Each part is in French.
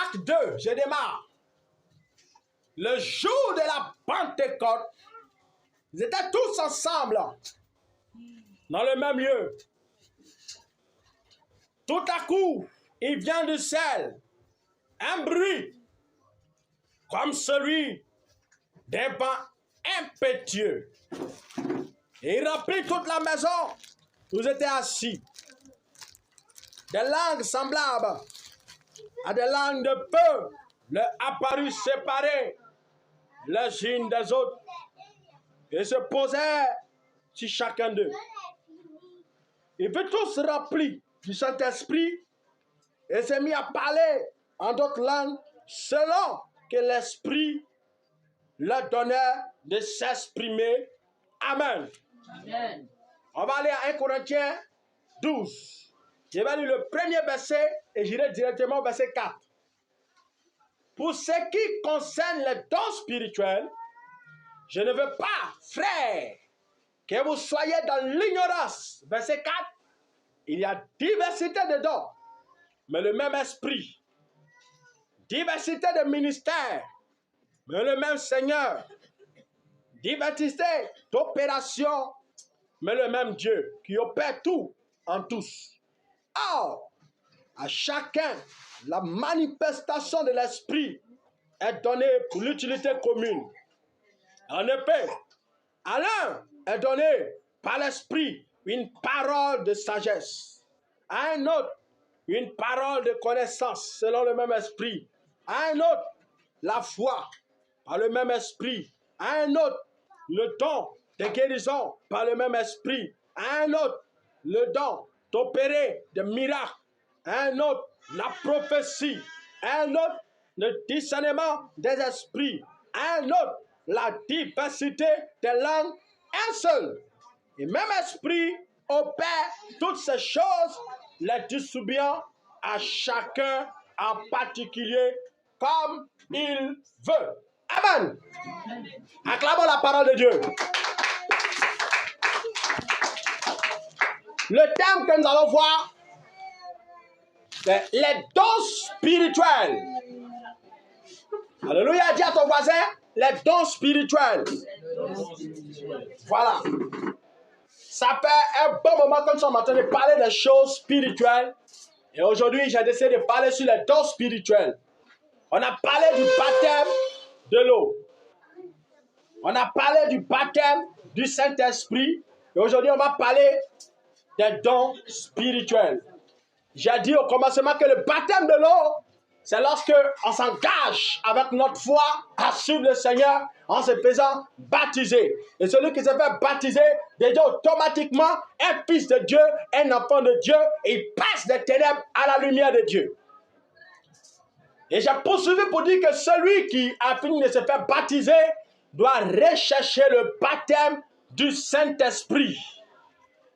Acte 2, je démarre. Le jour de la Pentecôte, ils étaient tous ensemble, dans le même lieu. Tout à coup, il vient du ciel un bruit comme celui d'un vent impétueux. Et il remplit toute la maison où ils étaient assis. Des langues semblables à des langues de feu leur apparurent séparées les unes des autres et se posèrent sur chacun d'eux. Ils furent tous remplis du Saint-Esprit et s'est mis à parler en d'autres langues selon que l'Esprit leur donnait de s'exprimer. Amen. Amen. On va aller à 1 Corinthiens 12. Je vais lire le premier verset et j'irai directement au verset 4. Pour ce qui concerne les dons spirituels, je ne veux pas, frères, que vous soyez dans l'ignorance. Verset 4. Il y a diversité de dons, mais le même esprit. Diversité de ministères, mais le même Seigneur. Diversité d'opérations, mais le même Dieu qui opère tout en tous. Or, à chacun, la manifestation de l'esprit est donnée pour l'utilité commune. En effet, à l'un est donnée par l'esprit une parole de sagesse, à un autre une parole de connaissance selon le même esprit, à un autre la foi par le même esprit, à un autre le don de guérison par le même esprit, à un autre le don d'opérer des miracles, à un autre la prophétie, à un autre le discernement des esprits, à un autre la diversité des langues, un seul et même esprit opère toutes ces choses, les distribuant à chacun en particulier comme il veut. Amen. Acclamons la parole de Dieu. Le thème que nous allons voir, c'est les dons spirituels. Alléluia, dis à ton voisin, les dons spirituels. Voilà. Ça fait un bon moment que nous sommes en train de parler des choses spirituelles. Et aujourd'hui, j'ai décidé de parler sur les dons spirituels. On a parlé du baptême de l'eau. On a parlé du baptême du Saint-Esprit. Et aujourd'hui, on va parler des dons spirituels. J'ai dit au commencement que le baptême de l'eau, c'est lorsque on s'engage avec notre foi à suivre le Seigneur en se faisant baptiser. Et celui qui se fait baptiser devient automatiquement un fils de Dieu, un enfant de Dieu, et il passe des ténèbres à la lumière de Dieu. Et j'ai poursuivi pour dire que celui qui a fini de se faire baptiser doit rechercher le baptême du Saint-Esprit.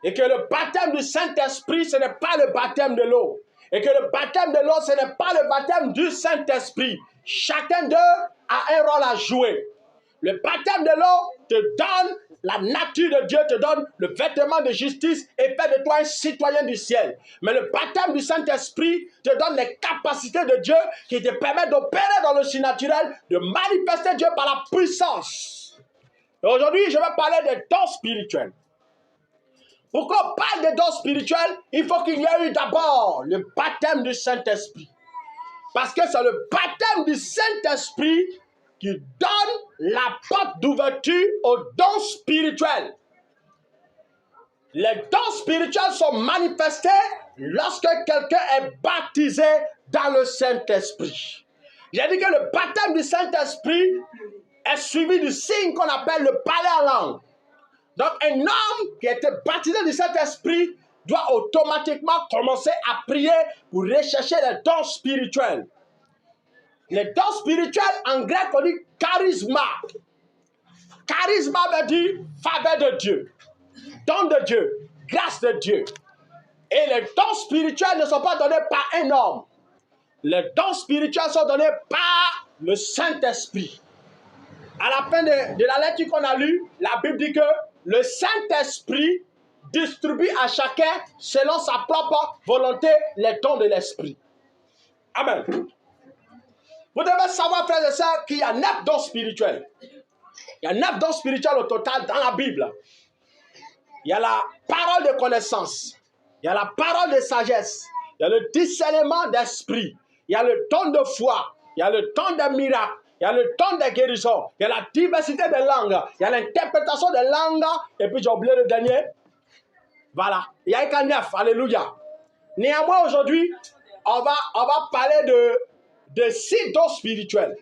Et que le baptême du Saint-Esprit, ce n'est pas le baptême de l'eau. Et que le baptême de l'eau, ce n'est pas le baptême du Saint-Esprit. Chacun d'eux a un rôle à jouer. Le baptême de l'eau te donne la nature de Dieu, te donne le vêtement de justice et fait de toi un citoyen du ciel. Mais le baptême du Saint-Esprit te donne les capacités de Dieu qui te permettent d'opérer dans le surnaturel, de manifester Dieu par la puissance. Et aujourd'hui, je vais parler des dons spirituels. Pour qu'on parle des dons spirituels, il faut qu'il y ait eu d'abord le baptême du Saint-Esprit. Parce que c'est le baptême du Saint-Esprit qui donne la porte d'ouverture aux dons spirituels. Les dons spirituels sont manifestés lorsque quelqu'un est baptisé dans le Saint-Esprit. J'ai dit que le baptême du Saint-Esprit est suivi du signe qu'on appelle le parler en langue. Donc, un homme qui a été baptisé du Saint-Esprit doit automatiquement commencer à prier pour rechercher les dons spirituels. Les dons spirituels, en grec, on dit charisma. Charisma veut dire faveur de Dieu, don de Dieu, grâce de Dieu. Et les dons spirituels ne sont pas donnés par un homme. Les dons spirituels sont donnés par le Saint-Esprit. À la fin de la lecture qu'on a lue, la Bible dit que le Saint-Esprit distribue à chacun, selon sa propre volonté, les dons de l'Esprit. Amen. Vous devez savoir, frères et sœurs, qu'il y a 9 dons spirituels. Il y a 9 dons spirituels au total dans la Bible. Il y a la parole de connaissance. Il y a la parole de sagesse. Il y a le discernement d'esprit. Il y a le don de foi. Il y a le don de miracles. Il y a le don de guérison. Il y a la diversité des langues. Il y a l'interprétation des langues. Et puis j'ai oublié le dernier. Voilà. Il y a qu'un 9. Alléluia. Néanmoins, aujourd'hui, on va parler de 6 dons spirituels.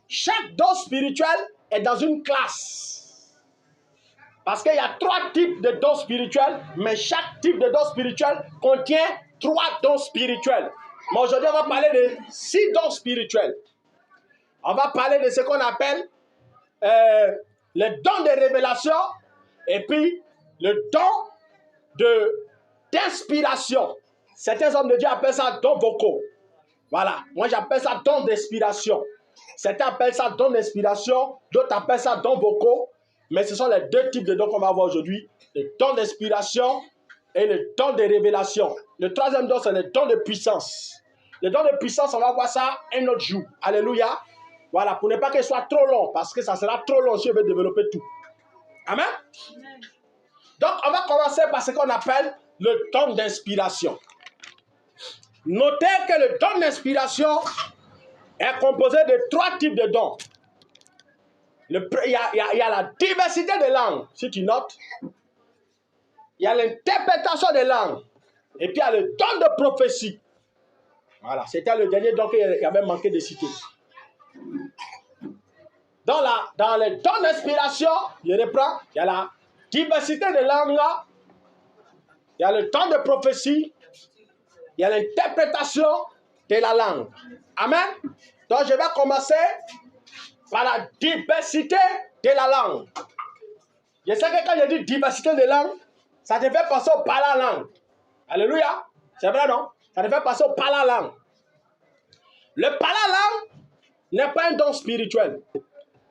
Chaque don spirituel est dans une classe. Parce qu'il y a 3 types de dons spirituels, mais chaque type de don spirituel contient 3 dons spirituels. Mais aujourd'hui, on va parler de 6 dons spirituels. On va parler de ce qu'on appelle le don de révélation et puis le don d'inspiration. Certains hommes de Dieu appellent ça don vocaux. Voilà, moi j'appelle ça don d'inspiration. Certains appellent ça don d'inspiration, d'autres appellent ça don vocaux. Mais ce sont les 2 types de dons qu'on va voir aujourd'hui. Le don d'inspiration et le don de révélation. Le 3e don, c'est le don de puissance. Le don de puissance, on va voir ça un autre jour. Alléluia. Voilà, pour ne pas qu'il soit trop long, parce que ça sera trop long si on veut développer tout. Amen. Donc, on va commencer par ce qu'on appelle le don d'inspiration. Notez que le don d'inspiration est composé de 3 types de dons. Il y a la diversité des langues, si tu notes. Il y a l'interprétation des langues. Et puis il y a le don de prophétie. Voilà, c'était le dernier don qu'il y avait manqué de citer. Dans le don d'inspiration, je reprends, il y a la diversité des langues, il y a le don de prophétie, il y a l'interprétation de la langue. Amen. Donc je vais commencer par la diversité de la langue. Je sais que quand je dis diversité de langue, ça te fait passer au parler-langue. Alléluia. C'est vrai, non? Ça te fait passer au parler-langue. Le parler-langue n'est pas un don spirituel.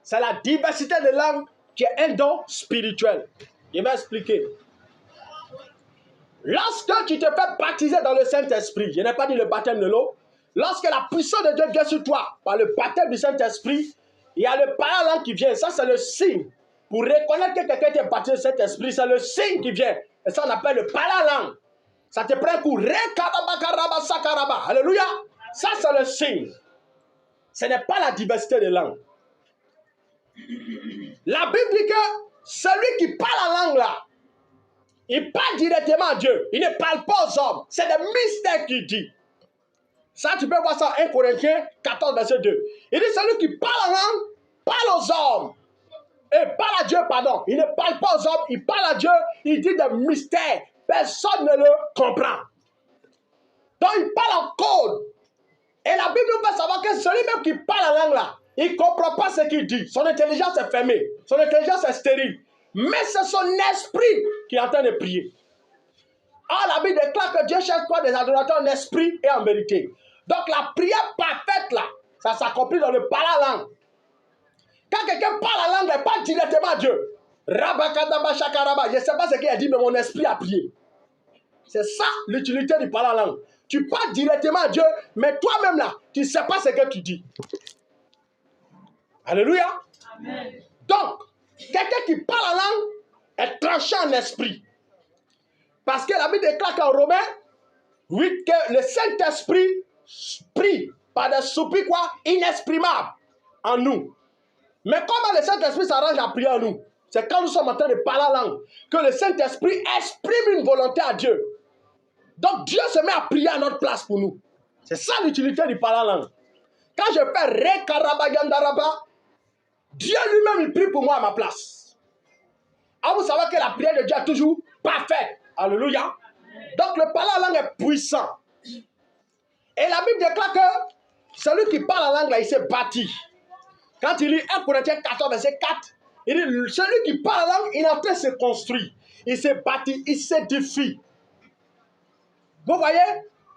C'est la diversité de langue qui est un don spirituel. Je vais expliquer. Lorsque tu te fais baptiser dans le Saint-Esprit, je n'ai pas dit le baptême de l'eau, lorsque la puissance de Dieu vient sur toi par le baptême du Saint-Esprit, il y a le parler-langue qui vient. Ça, c'est le signe. Pour reconnaître que quelqu'un est baptisé du Saint-Esprit, c'est le signe qui vient. Et ça, on appelle le parler-langue. Ça te prend un coup. Alléluia. Ça, c'est le signe. Ce n'est pas la diversité des langues. La Bible dit que celui qui parle la langue là, il parle directement à Dieu. Il ne parle pas aux hommes. C'est des mystères qu'il dit. Ça, tu peux voir ça en 1 Corinthiens 14, verset 2. Il dit celui qui parle la langue, parle aux hommes. Et parle à Dieu, pardon. Il ne parle pas aux hommes, il parle à Dieu. Il dit des mystères. Personne ne le comprend. Donc, il parle en code. Et la Bible nous fait savoir que celui-même qui parle la langue là, il ne comprend pas ce qu'il dit. Son intelligence est fermée. Son intelligence est stérile. Mais c'est son esprit qui est en train de prier. Ah, la Bible déclare que Dieu cherche quoi? Des adorateurs en esprit et en vérité. Donc la prière parfaite là, ça s'accomplit dans le parler-langue. Quand quelqu'un parle la langue, il parle directement à Dieu. Rabakadaba shakaraba. Je ne sais pas ce qu'il a dit, mais mon esprit a prié. C'est ça l'utilité du parler-langue. Tu parles directement à Dieu, mais toi-même là, tu ne sais pas ce que tu dis. Alléluia. Amen. Donc, quelqu'un qui parle la langue est tranché en esprit. Parce que la Bible déclare qu'en Romains 8, que le Saint-Esprit prie par des soupirs quoi, inexprimables en nous. Mais comment le Saint-Esprit s'arrange à prier en nous? C'est quand nous sommes en train de parler la langue que le Saint-Esprit exprime une volonté à Dieu. Donc Dieu se met à prier à notre place pour nous. C'est ça l'utilité du parler la langue. Quand je fais Rekarabagandaraba, Dieu lui-même il prie pour moi à ma place. Ah, vous savez que la prière de Dieu est toujours parfaite. Alléluia. Donc le parler la langue est puissant. Et la Bible déclare que celui qui parle la langue là, il s'est bâti. Quand il lit 1 Corinthiens 14, verset 4, il dit celui qui parle la langue, il est en train de se construire. Il s'est bâti, il s'édifie. Vous voyez,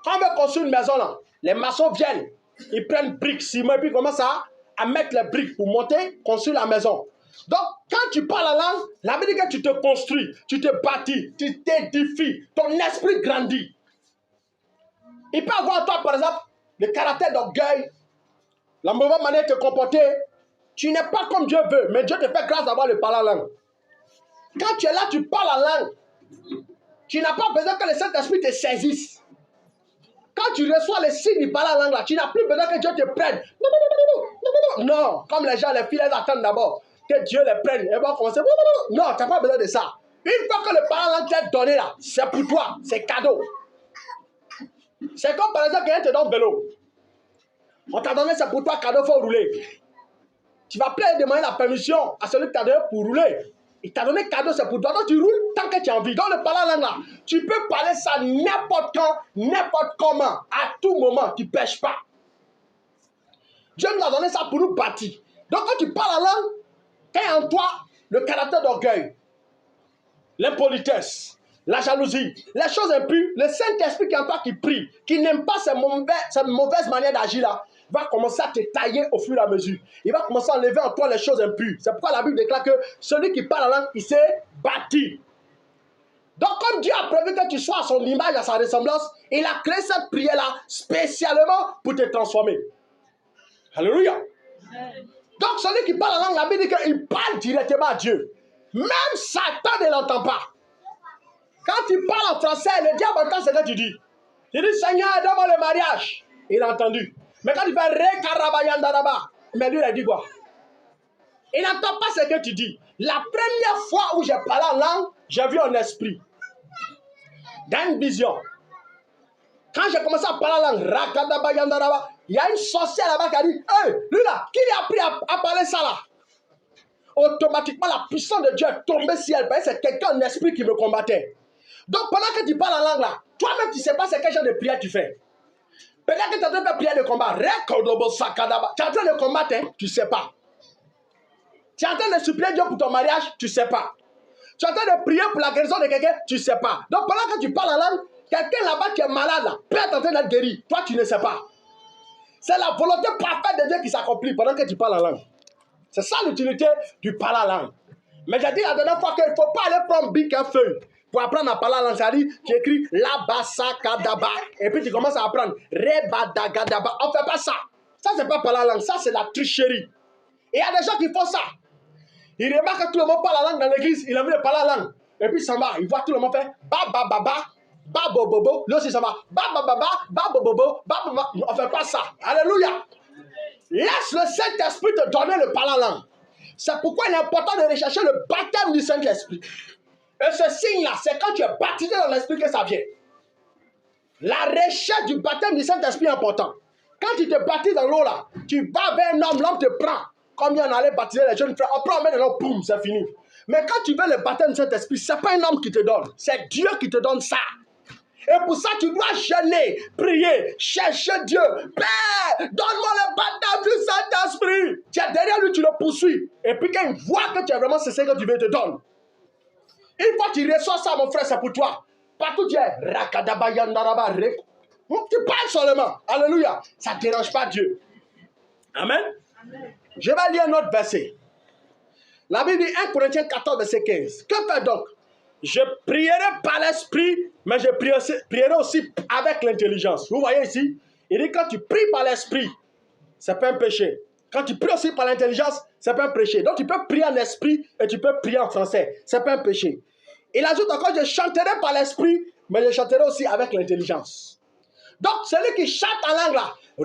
quand on veut construire une maison là, les maçons viennent, ils prennent briques, ciment, et puis commencent à mettre les briques pour monter, construire la maison. Donc, quand tu parles la langue, la Bible dit que tu te construis, tu te bâtis, tu t'édifies, ton esprit grandit. Il peut avoir en toi, par exemple, le caractère d'orgueil, la mauvaise manière de te comporter, tu n'es pas comme Dieu veut, mais Dieu te fait grâce d'avoir le parler en langue. Quand tu es là, tu parles en langue. Tu n'as pas besoin que le Saint-Esprit te saisisse. Quand tu reçois les signes du parler en langue, là, tu n'as plus besoin que Dieu te prenne. Non, comme les gens, les filles, elles attendent d'abord que Dieu les prenne. Elles vont commencer. Non, tu n'as pas besoin de ça. Une fois que le parler en langue t'est donné là, c'est pour toi, c'est cadeau. C'est comme par exemple quelqu'un te donne vélo. On t'a donné, c'est pour toi, cadeau, il faut rouler. Tu vas plus demander la permission à celui qui t'a donné pour rouler. Il t'a donné cadeau, c'est pour toi. Donc tu roules tant que tu as envie. Dans le parler en langue là, tu peux parler ça n'importe quand, n'importe comment, à tout moment, tu ne pêches pas. Dieu nous a donné ça pour nous bâtir. Donc quand tu parles en langue, quand il y a en toi le caractère d'orgueil, l'impolitesse, la jalousie, les choses impures, le Saint-Esprit qui est en toi qui prie, qui n'aime pas ces mauvaises manières d'agir là, va commencer à te tailler au fur et à mesure. Il va commencer à enlever en toi les choses impures. C'est pourquoi la Bible déclare que celui qui parle en langue, il s'est bâti. Donc comme Dieu a prévu que tu sois à son image, à sa ressemblance, il a créé cette prière-là spécialement pour te transformer. Alléluia. Donc celui qui parle en langue, la Bible dit qu'il parle directement à Dieu. Même Satan ne l'entend pas. Quand tu parles en français, le diable entend ce que tu dis. Tu dis, Seigneur, donne-moi le mariage. Il a entendu. Mais quand tu fais Ré Karabayandaraba, mais lui, il a dit quoi? Il n'entend pas ce que tu dis. La première fois où j'ai parlé en langue, j'ai vu un esprit. Dans une vision. Quand j'ai commencé à parler en langue, Rakadabayandaraba, il y a une sorcière là-bas qui a dit, hey, lui là, qui lui a appris à parler ça là? Automatiquement, la puissance de Dieu est tombée sur elle. C'est quelqu'un, un esprit qui me combattait. Donc, pendant que tu parles en langue là, toi-même, tu ne sais pas c'est quel genre de prière tu fais. Peut-être que tu es en train de faire prière de combat. Tu es en train de combattre, hein? Tu ne sais pas. Tu es en train de supplier Dieu pour ton mariage, tu ne sais pas. Tu es en train de prier pour la guérison de quelqu'un, tu ne sais pas. Donc, pendant que tu parles en langue, quelqu'un là-bas qui est malade, là, peut être en train d'être guéri. Toi, tu ne sais pas. C'est la volonté parfaite de Dieu qui s'accomplit pendant que tu parles en langue. C'est ça l'utilité du parler en langue. Mais j'ai dit la dernière fois qu'il ne faut pas aller prendre bic et feuille pour apprendre à parler en langue. C'est-à-dire, tu écris Labasakadaba et puis tu commences à apprendre Rebadagadaba. On ne fait pas ça. Ça, c'est pas parler en langue. Ça, c'est la tricherie. Et il y a des gens qui font ça. Ils remarquent que tout le monde parle en langue dans l'église. Il a envie de parler en langue. Et puis, ça va. Ils voient tout le monde faire Babababa, Babobobo. Là aussi, ça va. Babababa, Babobobo, Bababa. On ne fait pas ça. Alléluia. Laisse le Saint-Esprit te donner le parler en langue. C'est pourquoi il est important de rechercher le baptême du Saint-Esprit. Et ce signe-là, c'est quand tu es baptisé dans l'Esprit que ça vient. La recherche du baptême du Saint-Esprit est important. Quand tu te baptises dans l'eau là, tu vas vers un homme, l'homme te prend. Comme il y en allait baptiser les jeunes frères, on prend, on met dans l'eau, boum, c'est fini. Mais quand tu veux le baptême du Saint-Esprit, ce n'est pas un homme qui te donne, c'est Dieu qui te donne ça. Et pour ça, tu dois jeûner, prier, chercher Dieu. Père, donne-moi le baptême du Saint-Esprit. Tu es derrière lui, tu le poursuis. Et puis quand il voit que tu as vraiment cessé que tu veux, il te donne. Une fois que tu reçois ça, mon frère, c'est pour toi. Partout tu es, Rakadabayandaraba, tu parles seulement. Alléluia. Ça ne dérange pas Dieu. Amen. Amen. Je vais lire un autre verset. La Bible dit 1 Corinthiens 14, verset 15. Que fait donc? Je prierai par l'esprit, mais je prierai aussi avec l'intelligence. Vous voyez ici, il dit quand tu pries par l'esprit, ce n'est pas un péché. Quand tu pries aussi par l'intelligence, ce n'est pas un péché. Donc tu peux prier en esprit et tu peux prier en français. Ce n'est pas un péché. Il ajoute encore, je chanterai par l'esprit, mais je chanterai aussi avec l'intelligence. Donc celui qui chante en langue là, il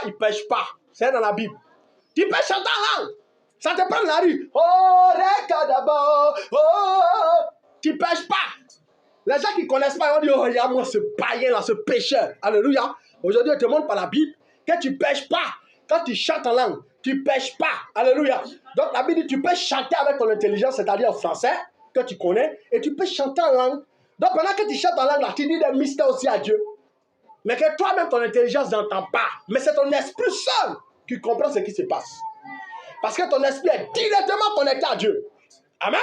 ne pêche pas. C'est dans la Bible. Tu peux chanter en langue. Ça te prend la rue. Oh, Rekadaba. Oh, tu ne pêches pas. Les gens qui ne connaissent pas, ils vont dire, oh, regarde-moi ce païen là, ce pécheur. Alléluia. Aujourd'hui, on te montre par la Bible que tu ne pêches pas. Quand tu chantes en langue, tu ne pêches pas. Alléluia. Donc la Bible dit, tu peux chanter avec ton intelligence, c'est-à-dire en français, que tu connais, et tu peux chanter en langue. Donc pendant que tu chantes en langue, là, tu dis des mystères aussi à Dieu. Mais que toi-même, ton intelligence n'entend pas. Mais c'est ton esprit seul qui comprend ce qui se passe. Parce que ton esprit est directement connecté à Dieu. Amen.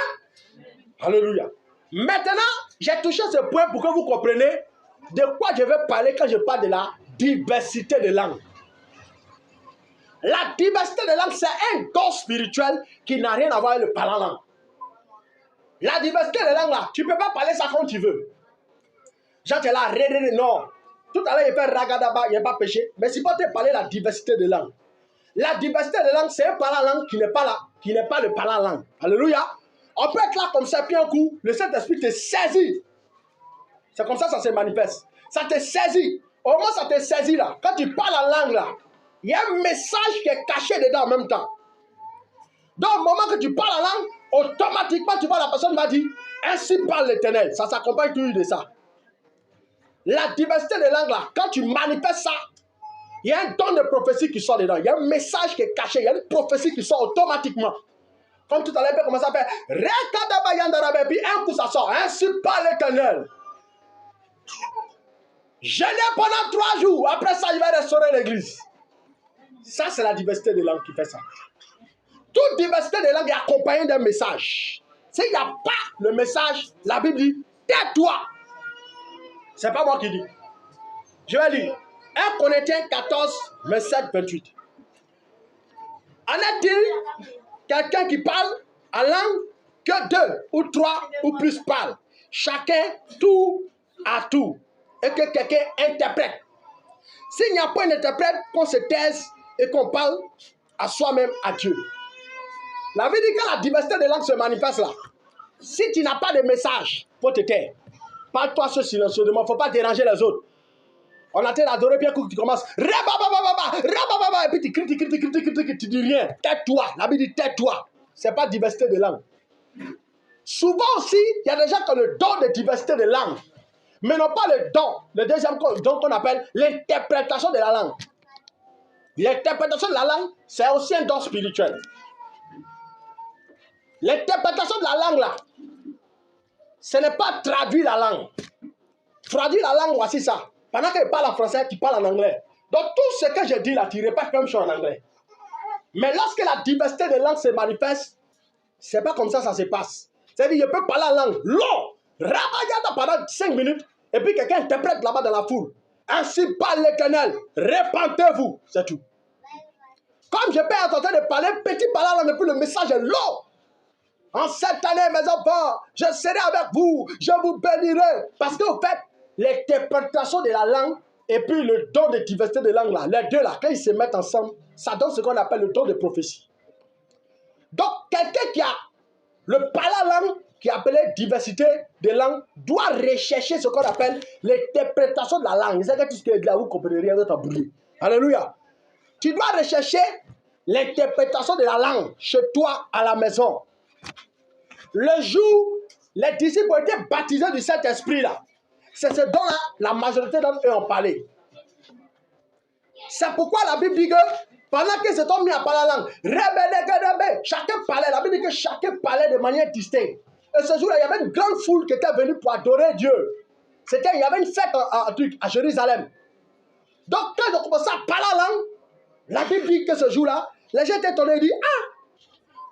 Alléluia. Maintenant, j'ai touché ce point pour que vous compreniez de quoi je vais parler quand je parle de la diversité de langues. La diversité de langues, c'est un don spirituel qui n'a rien à voir avec le parler en langue. La diversité de langues, là, tu ne peux pas parler ça comme tu veux. Genre, tu es là, non. Tout à l'heure, il fait ragadaba, il n'y a pas péché. Mais si pas te parler de la diversité de langue. La diversité de langue, c'est un parlant langue qui n'est pas là, qui n'est pas le parlant langue. Alléluia. On peut être là comme ça, puis un coup, le Saint-Esprit te saisit. C'est comme ça se manifeste. Ça te saisit. Au moins, ça te saisit là. Quand tu parles la langue là, il y a un message qui est caché dedans en même temps. Donc, au moment que tu parles la langue, automatiquement, tu vois, la personne va dire, ainsi parle l'Éternel. Ça s'accompagne toujours de ça. La diversité des langues là, quand tu manifestes ça, il y a un don de prophétie qui sort dedans. Il y a un message qui est caché. Il y a une prophétie qui sort automatiquement. Comme tout à l'heure, on peut commencer à faire puis un coup ça sort. Ainsi parle l'Éternel. Jeûner pendant 3 jours. Après ça, il va restaurer l'église. Ça, c'est la diversité des langues qui fait ça. Toute diversité des langues est accompagnée d'un message. S'il n'y a pas le message, la Bible dit, tais-toi. Ce n'est pas moi qui dis. Je vais lire. 1 Corinthiens 14, 27, 28. En est-il quelqu'un qui parle en langue que 2 ou 3 ou plus parlent? Chacun tout à tout. Et que quelqu'un interprète. S'il n'y a pas un interprète, qu'on se taise et qu'on parle à soi-même, à Dieu. La vie dit que la diversité des langues se manifeste là. Si tu n'as pas de message, il faut te taire. Parle-toi ce silencieusement, il ne faut pas déranger les autres. On a été adoré, puis un coup tu commences, et puis tu cries, tu dis rien. Tais-toi. La Bible dit tais-toi. Ce n'est pas diversité de langue. Souvent aussi, il y a des gens qui ont le don de diversité de langue, mais n'ont pas le don, le deuxième don qu'on appelle l'interprétation de la langue. L'interprétation de la langue, c'est aussi un don spirituel. L'interprétation de la langue, là, ce n'est pas traduire la langue. Traduire la langue, voici ça. Pendant qu'il parle en français, tu parles en anglais. Donc tout ce que je dis là, tu répètes comme chose en anglais. Mais lorsque la diversité des langues se manifeste, c'est pas comme ça se passe. C'est-à-dire, je peux parler en langue long, rabayada pendant 5 minutes, et puis quelqu'un interprète là-bas dans la foule. Ainsi parle l'Éternel, répentez-vous, c'est tout. Comme je peux être en train de parler, petit parler en langue, et puis le message est long. En cette année, mes enfants, je serai avec vous, je vous bénirai. Parce qu'en fait, l'interprétation de la langue et puis le don de diversité de langue, là, les deux, là, quand ils se mettent ensemble, ça donne ce qu'on appelle le don de prophétie. Donc, quelqu'un qui a le parler langue, qui est appelé diversité de langue, doit rechercher ce qu'on appelle l'interprétation de la langue. C'est que tout ce qui est là, vous ne comprenez rien, vous êtes embrouillé. Alléluia. Tu dois rechercher l'interprétation de la langue chez toi à la maison. Le jour, les disciples ont été baptisés du Saint-Esprit là. C'est ce dont la majorité d'entre eux ont parlé. C'est pourquoi la Bible dit que pendant qu'ils se sont mis à parler la langue, chacun parlait. La Bible dit que chacun parlait de manière distincte. Et ce jour-là, il y avait une grande foule qui était venue pour adorer Dieu. Il y avait une fête à Jérusalem. Donc quand ils ont commencé à parler la langue, la Bible dit que ce jour-là, les gens étaient étonnés et disent, ah,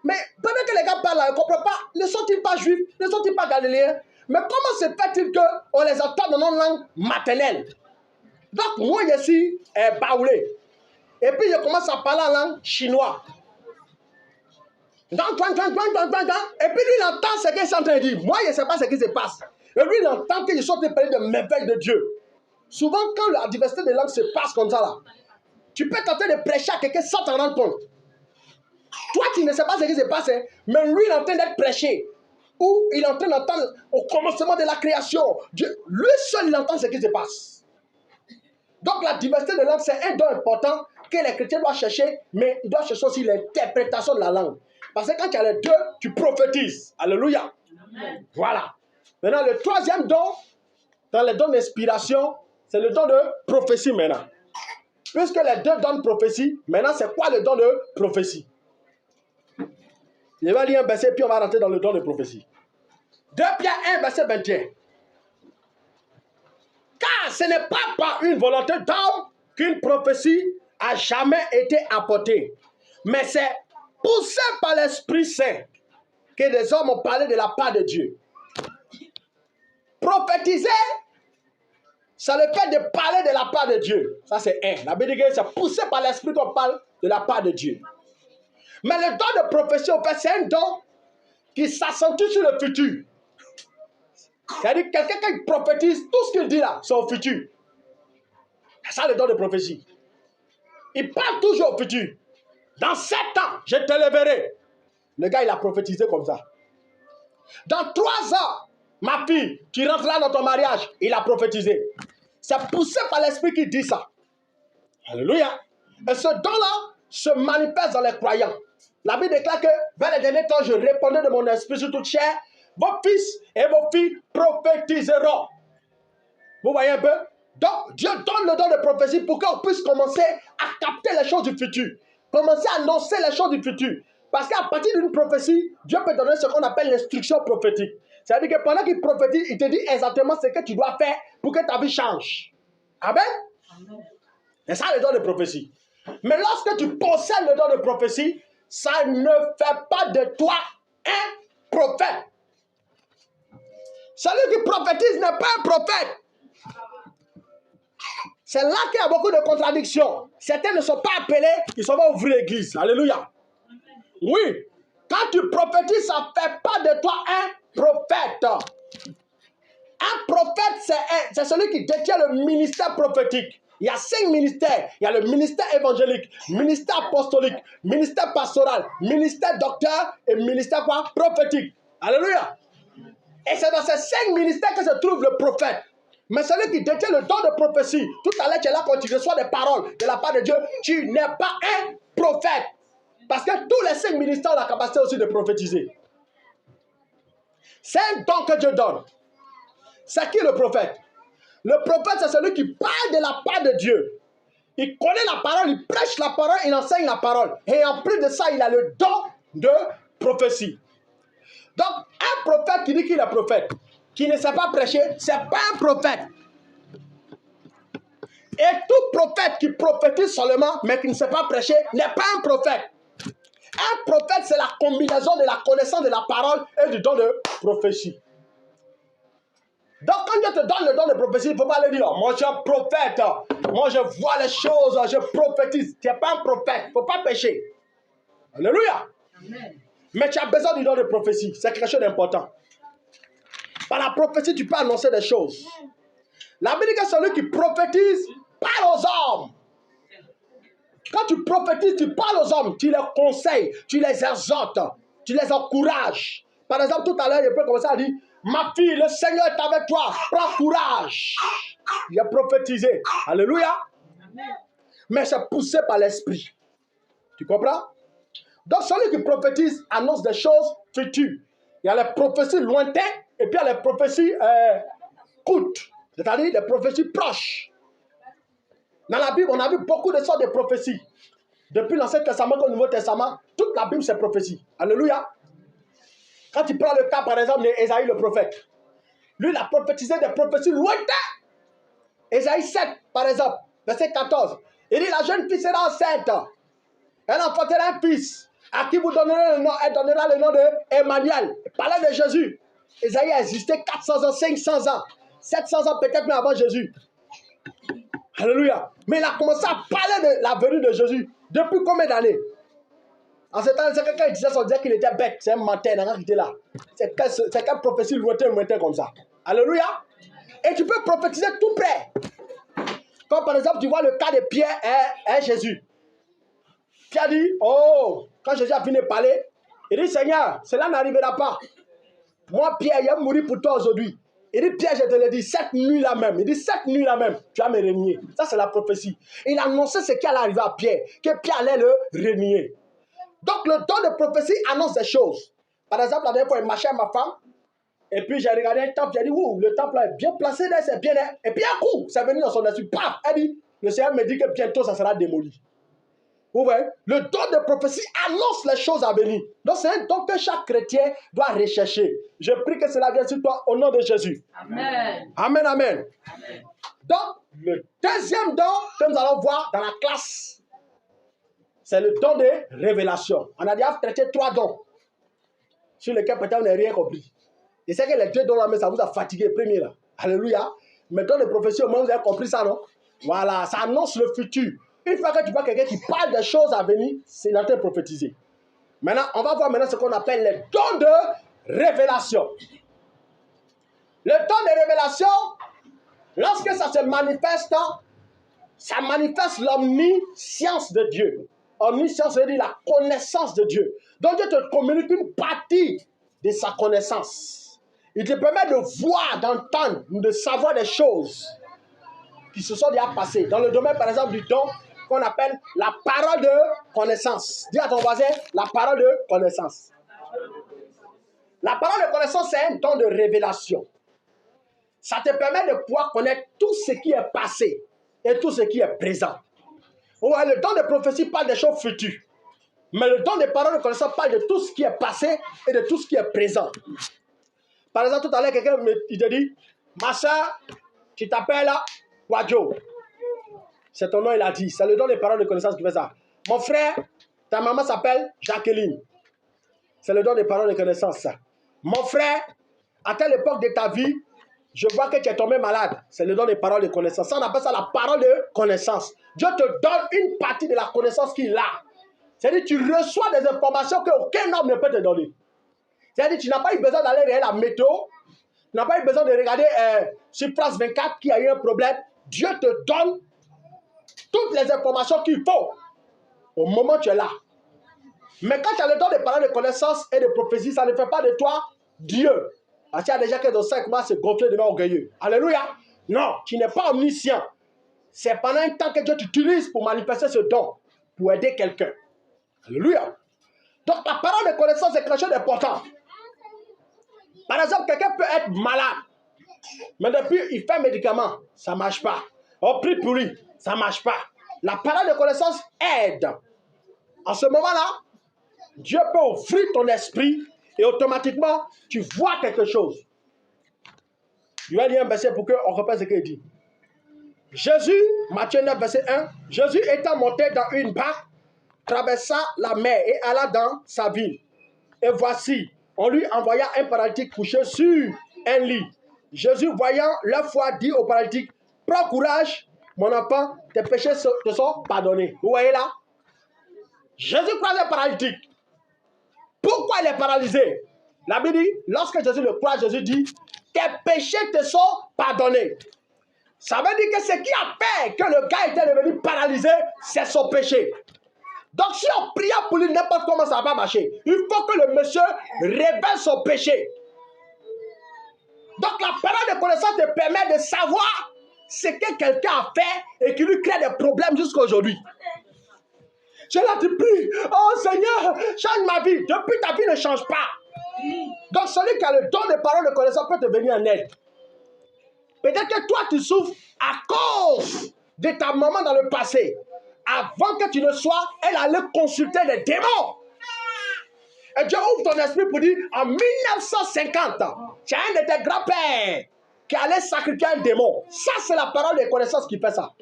mais pendant que les gars parlent là, ils ne comprennent pas, ne sont-ils pas juifs, ne sont-ils pas galiléens? Mais comment se fait-il qu'on les entend dans notre langue maternelle? Donc moi ici, est baoulé. Et puis je commence à parler en langue chinoise. Et puis lui, il entend ce qu'ils sont en train de dire. Moi, je ne sais pas ce qui se passe. Et lui, il entend qu'ils sont en train de parler de merveilles de Dieu. Souvent, quand la diversité des langues se passe comme ça, là, tu peux tenter de prêcher à quelqu'un sans t'en rendre compte. Toi, tu ne sais pas ce qui se passe, hein, mais lui, il est en train d'être prêché. Ou il est en train d'entendre au commencement de la création. Dieu, lui seul, il entend ce qui se passe. Donc, la diversité de langue, c'est un don important que les chrétiens doivent chercher, mais ils doivent chercher aussi l'interprétation de la langue. Parce que quand tu as les deux, tu prophétises. Alléluia. Amen. Voilà. Maintenant, le troisième don, dans les dons d'inspiration, c'est le don de prophétie maintenant. Puisque les deux donnent prophétie, maintenant, c'est quoi le don de prophétie? Je vais lire un verset, puis on va rentrer dans le don de prophétie. 2 Pierre 1, verset 21. Car ce n'est pas par une volonté d'homme qu'une prophétie a jamais été apportée, mais c'est poussé par l'Esprit Saint que des hommes ont parlé de la part de Dieu. Prophétiser, c'est le fait de parler de la part de Dieu. Ça, c'est un. La Bible dit que c'est poussé par l'Esprit qu'on parle de la part de Dieu. Mais le don de prophétie, en fait, c'est un don qui s'accentue sur le futur. C'est-à-dire quelqu'un qui prophétise, tout ce qu'il dit là, c'est au futur. C'est ça le don de prophétie. Il parle toujours au futur. Dans 7 ans, je te leverai. Le gars, il a prophétisé comme ça. Dans 3 ans, ma fille, tu rentreras dans ton mariage. Il a prophétisé. C'est poussé par l'esprit qui dit ça. Alléluia. Et ce don-là se manifeste dans les croyants. La Bible déclare que vers les derniers temps, je répondrai de mon esprit sur toute chair. Vos fils et vos filles prophétiseront. Vous voyez un peu? Donc, Dieu donne le don de prophétie pour qu'on puisse commencer à capter les choses du futur. Commencer à annoncer les choses du futur. Parce qu'à partir d'une prophétie, Dieu peut donner ce qu'on appelle l'instruction prophétique. C'est-à-dire que pendant qu'il prophétise, il te dit exactement ce que tu dois faire pour que ta vie change. Amen? C'est ça le don de prophétie. Mais lorsque tu possèdes le don de prophétie, ça ne fait pas de toi un prophète. Celui qui prophétise n'est pas un prophète. C'est là qu'il y a beaucoup de contradictions. Certains ne sont pas appelés, ils sont pas ouvrir l'église. Alléluia. Oui. Quand tu prophétises, ça ne fait pas de toi un prophète. Un prophète, c'est celui qui détient le ministère prophétique. Il y a 5 ministères. Il y a le ministère évangélique, ministère apostolique, ministère pastoral, ministère docteur et ministère quoi? Prophétique. Alléluia. Et c'est dans ces 5 ministères que se trouve le prophète. Mais celui qui détient le don de prophétie, tout à l'heure tu es là quand tu reçois des paroles de la part de Dieu, tu n'es pas un prophète. Parce que tous les 5 ministères ont la capacité aussi de prophétiser. C'est un don que Dieu donne. C'est qui le prophète? Le prophète, c'est celui qui parle de la part de Dieu. Il connaît la parole, il prêche la parole, il enseigne la parole. Et en plus de ça, il a le don de prophétie. Donc, un prophète qui dit qu'il est prophète, qui ne sait pas prêcher, ce n'est pas un prophète. Et tout prophète qui prophétise seulement, mais qui ne sait pas prêcher, n'est pas un prophète. Un prophète, c'est la combinaison de la connaissance de la parole et du don de prophétie. Donc, quand Dieu te donne le don de prophétie, il ne faut pas le dire, moi je suis un prophète, moi je vois les choses, je prophétise. Tu n'es pas un prophète, il ne faut pas pécher. Alléluia. Amen. Mais tu as besoin du don de prophétie, c'est quelque chose d'important. Par la prophétie, tu peux annoncer des choses. La Bible dit que celui qui prophétise parle aux hommes. Quand tu prophétises, tu parles aux hommes, tu les conseilles, tu les exhortes, tu les encourages. Par exemple, tout à l'heure, je peux commencer à dire, ma fille, le Seigneur est avec toi, prends courage. Il a prophétisé. Alléluia. Mais c'est poussé par l'esprit. Tu comprends? Donc, celui qui prophétise annonce des choses futures. Il y a les prophéties lointaines et puis il y a les prophéties courtes, c'est-à-dire les prophéties proches. Dans la Bible, on a vu beaucoup de sortes de prophéties. Depuis l'Ancien Testament au Nouveau Testament, toute la Bible, c'est prophétie. Alléluia. Quand tu prends le cas, par exemple, d'Ésaïe le prophète, lui, il a prophétisé des prophéties lointaines. Ésaïe 7, par exemple, verset 14. Il dit, la jeune fille sera enceinte. Elle enfantera un fils, à qui vous donnerez le nom. Elle donnera le nom d'Emmanuel. Parlez de Jésus. Ésaïe a existé 400 ans, 500 ans, 700 ans peut-être même avant Jésus. Alléluia. Mais il a commencé à parler de la venue de Jésus. Depuis combien d'années? En ce temps, c'est quelqu'un qui disait, on disait qu'il était bête. C'est un menteur, il était là. C'est qu'une prophétie lointaine comme ça. Alléluia. Et tu peux prophétiser tout près. Comme par exemple, tu vois le cas de Pierre et Jésus. Pierre dit, oh, quand Jésus a fini de parler, il dit, Seigneur, cela n'arrivera pas. Moi, Pierre, il va mourir pour toi aujourd'hui. Il dit, Pierre, je te l'ai dit, cette nuit-là même. Il dit, cette nuit-là même, tu vas me renier. Ça, c'est la prophétie. Il a annoncé ce qui allait arriver à Pierre, que Pierre allait le renier. Donc, le don de prophétie annonce des choses. Par exemple, la dernière fois, il marchait avec ma femme, et puis j'ai regardé un temple, j'ai dit, ouh, le temple est bien placé, c'est bien. Et puis un coup, c'est venu dans son esprit, paf, elle dit, le Seigneur me dit que bientôt, ça sera démoli. Vous voyez, le don de prophétie annonce les choses à venir. Donc, c'est un don que chaque chrétien doit rechercher. Je prie que cela vienne sur toi au nom de Jésus. Amen. Amen, amen. Amen. Donc, le deuxième don que nous allons voir dans la classe, c'est le don de révélation. On a déjà traité 3 dons sur lesquels peut-être on n'a rien compris. Et c'est que les 2 dons là, mais ça vous a fatigué, premier là. Alléluia. Mais dans les prophéties, au moins vous avez compris ça, non? Voilà, ça annonce le futur. Une fois que tu vois quelqu'un qui parle des choses à venir, c'est en train de prophétiser. Maintenant, on va voir maintenant ce qu'on appelle les dons de révélation. Le don de révélation, lorsque ça se manifeste, Ça manifeste l'omniscience de Dieu. Omniscience veut dire la connaissance de Dieu. Donc Dieu te communique une partie de sa connaissance. Il te permet de voir, d'entendre, de savoir des choses qui se sont déjà passées. Dans le domaine, par exemple, du don qu'on appelle la parole de connaissance. Dis à ton voisin, la parole de connaissance. La parole de connaissance, c'est un don de révélation. Ça te permet de pouvoir connaître tout ce qui est passé et tout ce qui est présent. Ouais, le don de prophétie parle des choses futures. Mais le don de parole de connaissance parle de tout ce qui est passé et de tout ce qui est présent. Par exemple, tout à l'heure, quelqu'un il te dit, ma soeur, tu t'appelles Wadjo. C'est ton nom, il a dit. C'est le don de parole de connaissance qui fait ça. Mon frère, ta maman s'appelle Jacqueline. C'est le don de parole de connaissance, ça. Mon frère, à telle époque de ta vie, je vois que tu es tombé malade. C'est le don de parole de connaissance. Ça, on appelle ça la parole de connaissance. Dieu te donne une partie de la connaissance qu'il a. C'est-à-dire tu reçois des informations qu'aucun homme ne peut te donner. C'est-à-dire tu n'as pas eu besoin d'aller regarder la météo. Tu n'as pas eu besoin de regarder sur France 24 qu'il y a eu un problème. Dieu te donne toutes les informations qu'il faut au moment où tu es là. Mais quand tu as le don de parole de connaissance et de prophétie, ça ne fait pas de toi Dieu. Parce qu'il y a déjà que dans 5 mois, c'est gonflé devant orgueilleux. Alléluia. Non, tu n'es pas omniscient. C'est pendant un temps que Dieu t'utilise pour manifester ce don, pour aider quelqu'un. Alléluia. Donc la parole de connaissance est quelque chose d'important. Par exemple, quelqu'un peut être malade, mais depuis il fait un médicament, ça ne marche pas. On prie pour lui, ça ne marche pas. La parole de connaissance aide. En ce moment-là, Dieu peut ouvrir ton esprit et automatiquement, tu vois quelque chose. Je vais lire un verset pour qu'on reprenne ce qu'il dit. Jésus, Matthieu 9, verset 1, Jésus étant monté dans une barque, traversa la mer et alla dans sa ville. Et voici, on lui envoya un paralytique couché sur un lit. Jésus, voyant leur foi, dit au paralytique, prends courage, mon enfant, tes péchés te sont pardonnés. Vous voyez là? Jésus croise un paralytique. Pourquoi il est paralysé? La Bible dit, lorsque Jésus le croise, Jésus dit, tes péchés te sont pardonnés. Ça veut dire que ce qui a fait que le gars était devenu paralysé, c'est son péché. Donc si on prie pour lui, n'importe comment, ça ne va pas marcher. Il faut que le monsieur révèle son péché. Donc la parole de connaissance te permet de savoir ce que quelqu'un a fait et qui lui crée des problèmes jusqu'à aujourd'hui. Je l'ai dit, prie, oh Seigneur, change ma vie. Depuis, ta vie ne change pas. Donc celui qui a le don de parole de connaissance peut te venir en aide. Peut-être que toi, tu souffres à cause de ta maman dans le passé. Avant que tu ne sois, elle allait consulter les démons. Et Dieu ouvre ton esprit pour dire, en 1950, tu as un de tes grands-pères qui allait sacrifier un démon. Ça, c'est la parole de connaissance qui fait ça.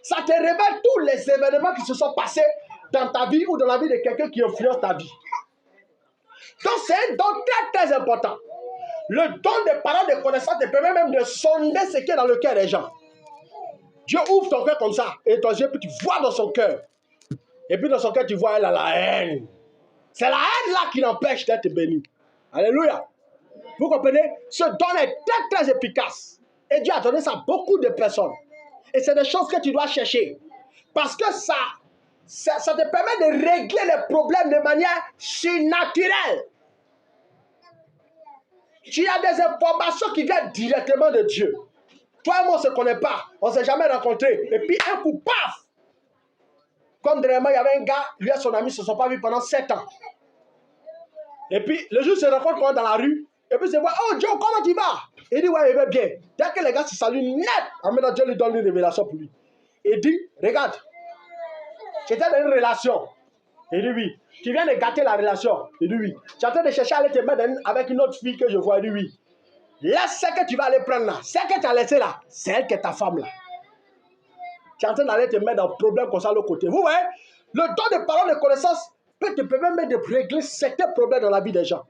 Ça te révèle tous les événements qui se sont passés dans ta vie ou dans la vie de quelqu'un qui influence ta vie. Donc, c'est un don très, très important. Le don de parole de connaissance te permet même de sonder ce qui est dans le cœur des gens. Dieu ouvre ton cœur comme ça, et ton Dieu, puis tu vois dans son cœur. Et puis dans son cœur, tu vois, elle a la haine. C'est la haine là qui l'empêche d'être béni. Alléluia. Vous comprenez? Ce don est très, très efficace. Et Dieu a donné ça à beaucoup de personnes. Et c'est des choses que tu dois chercher. Parce que ça te permet de régler les problèmes de manière surnaturelle. Tu as des informations qui viennent directement de Dieu. Toi et moi, on ne se connaît pas. On ne s'est jamais rencontrés. Et puis, un coup, paf! Comme dernièrement, il y avait un gars, lui et son ami ne se sont pas vus pendant 7 ans. Et puis, le jour où ils se rencontrent dans la rue, et puis, ils se voient, oh Joe, comment tu vas? Il dit, ouais, il va bien. Dès que les gars se saluent net, en même temps, Dieu lui donne une révélation pour lui. Il dit, regarde, j'étais dans une relation. Il dit, oui. Tu viens de gâter la relation. Il dit, oui. Tu es en train de chercher à aller te mettre avec une autre fille que je vois. Il dit, oui. Laisse ce que tu vas aller prendre là. Ce que tu as laissé là, c'est elle qui est ta femme là. Tu es en train d'aller te mettre dans un problème comme ça de l'autre côté. Vous voyez, le don de parole de connaissance peut te permettre même de régler certains problèmes dans la vie des gens.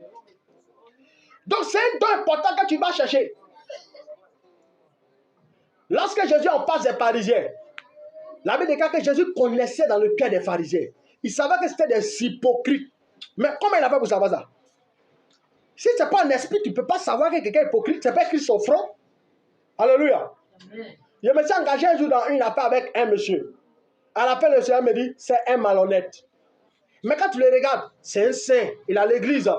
Donc c'est un don important que tu vas chercher. Lorsque Jésus en passe des pharisiens, la Bible déclare que Jésus connaissait dans le cœur des pharisiens. Il savait que c'était des hypocrites. Mais comment il a fait pour savoir ça? Si ce n'est pas un esprit, tu ne peux pas savoir que quelqu'un est hypocrite. Ce n'est pas écrit sur son front. Alléluia. Je me suis engagé un jour dans une affaire avec un monsieur. À la fin, le Seigneur me dit, c'est un malhonnête. Mais quand tu le regardes, c'est un saint. Il a l'église.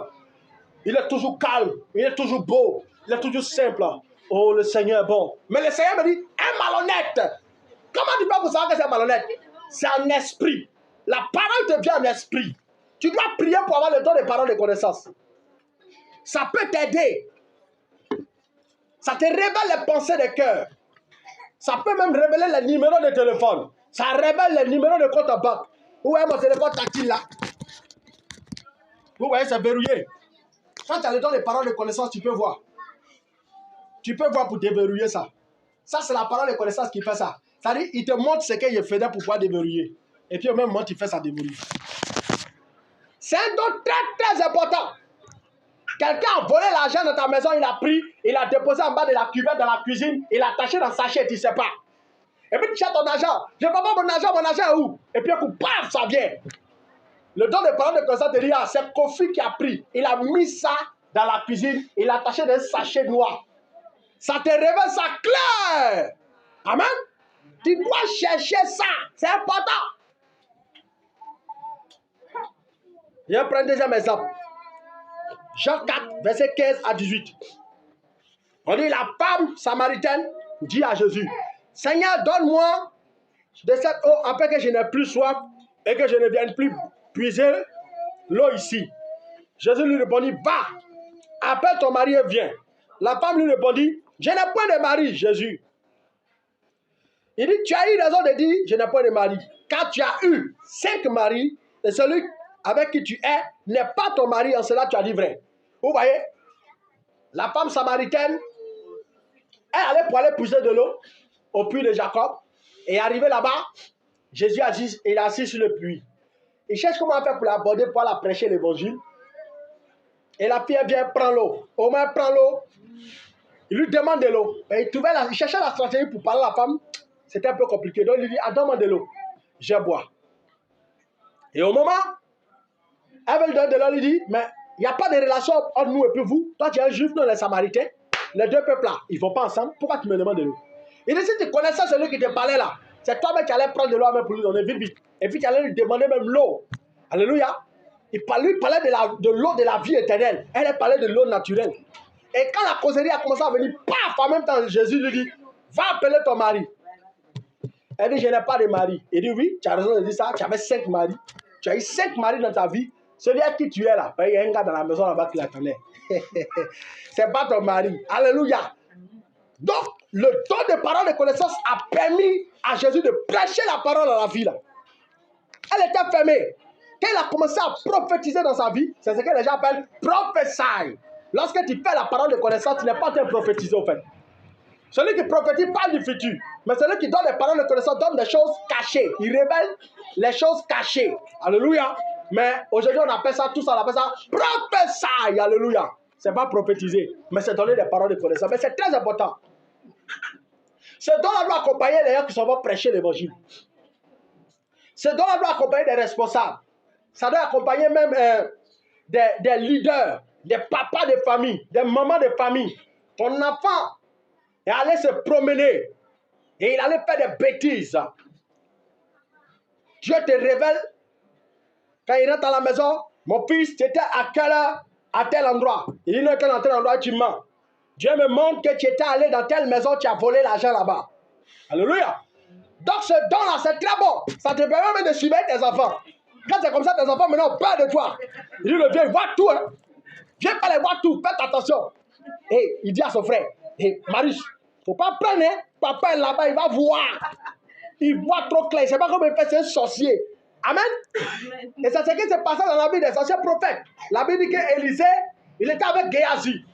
Il est toujours calme. Il est toujours beau. Il est toujours simple. Oh, le Seigneur est bon. Mais le Seigneur me dit, un malhonnête. Comment tu peux vous savoir que c'est un malhonnête? C'est un esprit. La parole te vient en esprit. Tu dois prier pour avoir le don des paroles de connaissance. Ça peut t'aider. Ça te révèle les pensées de cœur. Ça peut même révéler les numéros de téléphone. Ça révèle les numéros de compte en banque. Vous voyez mon téléphone tactile là? Vous voyez, c'est verrouillé. Quand tu as le don des paroles de connaissance, tu peux voir. Tu peux voir pour déverrouiller ça. Ça, c'est la parole de connaissance qui fait ça. C'est-à-dire, il te montre ce qu'il faisait pour pouvoir déverrouiller. Et puis au même moment, tu fais ça déverrouiller. C'est un don très, très important. Quelqu'un a volé l'argent dans ta maison, il a pris, il a déposé en bas de la cuvette dans la cuisine, il a attaché dans le sachet, tu ne sais pas. Et puis tu cherches ton argent. Je ne vois pas mon argent est où? Et puis un coup, paf, ça vient. Le don de parole de connaissance te dit, ah, c'est Kofi qui a pris. Il a mis ça dans la cuisine, il a attaché dans un sachet noir. Ça te révèle ça clair. Amen. Tu dois chercher ça. C'est important. Je vais prendre un deuxième exemple. Jean 4, verset 15 à 18. On dit, la femme samaritaine dit à Jésus, Seigneur, donne-moi de cette eau afin que je n'ai plus soif et que je ne vienne plus puiser l'eau ici. Jésus lui répondit, va, appelle ton mari et viens. La femme lui répondit, je n'ai point de mari, Jésus. Il dit, tu as eu raison de dire, je n'ai point de mari. Car tu as eu 5 maris, et celui avec qui tu es n'est pas ton mari, en cela tu as dit vrai. Vous voyez, la femme samaritaine, elle allait pour aller puiser de l'eau au puits de Jacob, et arrivé là-bas, Jésus il est assis sur le puits. Il cherche comment faire pour l'aborder, pour la prêcher l'évangile. Et la fille vient prendre l'eau. Au moins, prend l'eau. Il lui demande de l'eau. Il cherchait la stratégie pour parler à la femme. C'était un peu compliqué. Donc, il lui dit, ah, donne-moi de l'eau. Je bois. Et au moment, elle veut lui donner de l'eau, il dit, mais il n'y a pas de relation entre nous et puis vous. Toi, tu es un juif, nous, les samaritains. Les deux peuples là, ils ne vont pas ensemble. Pourquoi tu me demandes de l'eau? Il dit, si tu connaissais celui qui te parlait là, c'est toi-même qui allais prendre de l'eau pour lui donner vite, vite. Et puis tu allais lui demander même l'eau. Alléluia. Il parlait de l'eau de la vie éternelle. Elle parlait de l'eau naturelle. Et quand la causerie a commencé à venir, paf, en même temps, Jésus lui dit, va appeler ton mari. Elle dit, je n'ai pas de mari. Il dit, oui, tu as raison de dire ça. Tu avais 5 maris. Tu as eu 5 maris dans ta vie. Celui à qui tu es là, il y a un gars dans la maison là-bas qui l'attendait. C'est pas ton mari. Alléluia. Donc, le don de parole de connaissance a permis à Jésus de prêcher la parole à la vie là. Elle était fermée. Quand il a commencé à prophétiser dans sa vie, c'est ce que les gens appellent prophétie. Lorsque tu fais la parole de connaissance, tu n'es pas en train de prophétiser au fait. Celui qui prophétise parle du futur. Mais celui qui donne les paroles de connaissance donne des choses cachées. Il révèle les choses cachées. Alléluia. Mais aujourd'hui, on appelle ça, tout ça, on appelle ça prophétie. Alléluia. Ce n'est pas prophétiser, mais c'est donner des paroles de connaissance. Mais c'est très important. Ce don-là doit accompagner les gens qui sont venus prêcher l'évangile. Ce don-là doit accompagner des responsables. Ça doit accompagner même des leaders, des papas de famille, des mamans de famille. Ton enfant est allé se promener et il allait faire des bêtises. Dieu te révèle quand il rentre à la maison, mon fils, tu étais à quelle heure à tel endroit? Il dit non, dans tel endroit, tu mens. Dieu me montre que tu étais allé dans telle maison, tu as volé l'argent là-bas. Alléluia. Donc ce don-là, c'est très bon. Ça te permet même de suivre tes enfants. Quand c'est comme ça, tes enfants maintenant ont peur de toi. Il dit le vieux, il voit tout. Hein. Viens pas les voir tout, faites attention. Et il dit à son frère, hey, Marius, il ne faut pas prendre, hein. Papa est là-bas, il va voir. Il voit trop clair. C'est pas comme il fait, c'est un sorcier. Amen. Et c'est ce qui s'est passé dans la vie des anciens prophètes. La Bible dit qu'Élisée, il était avec Géasi.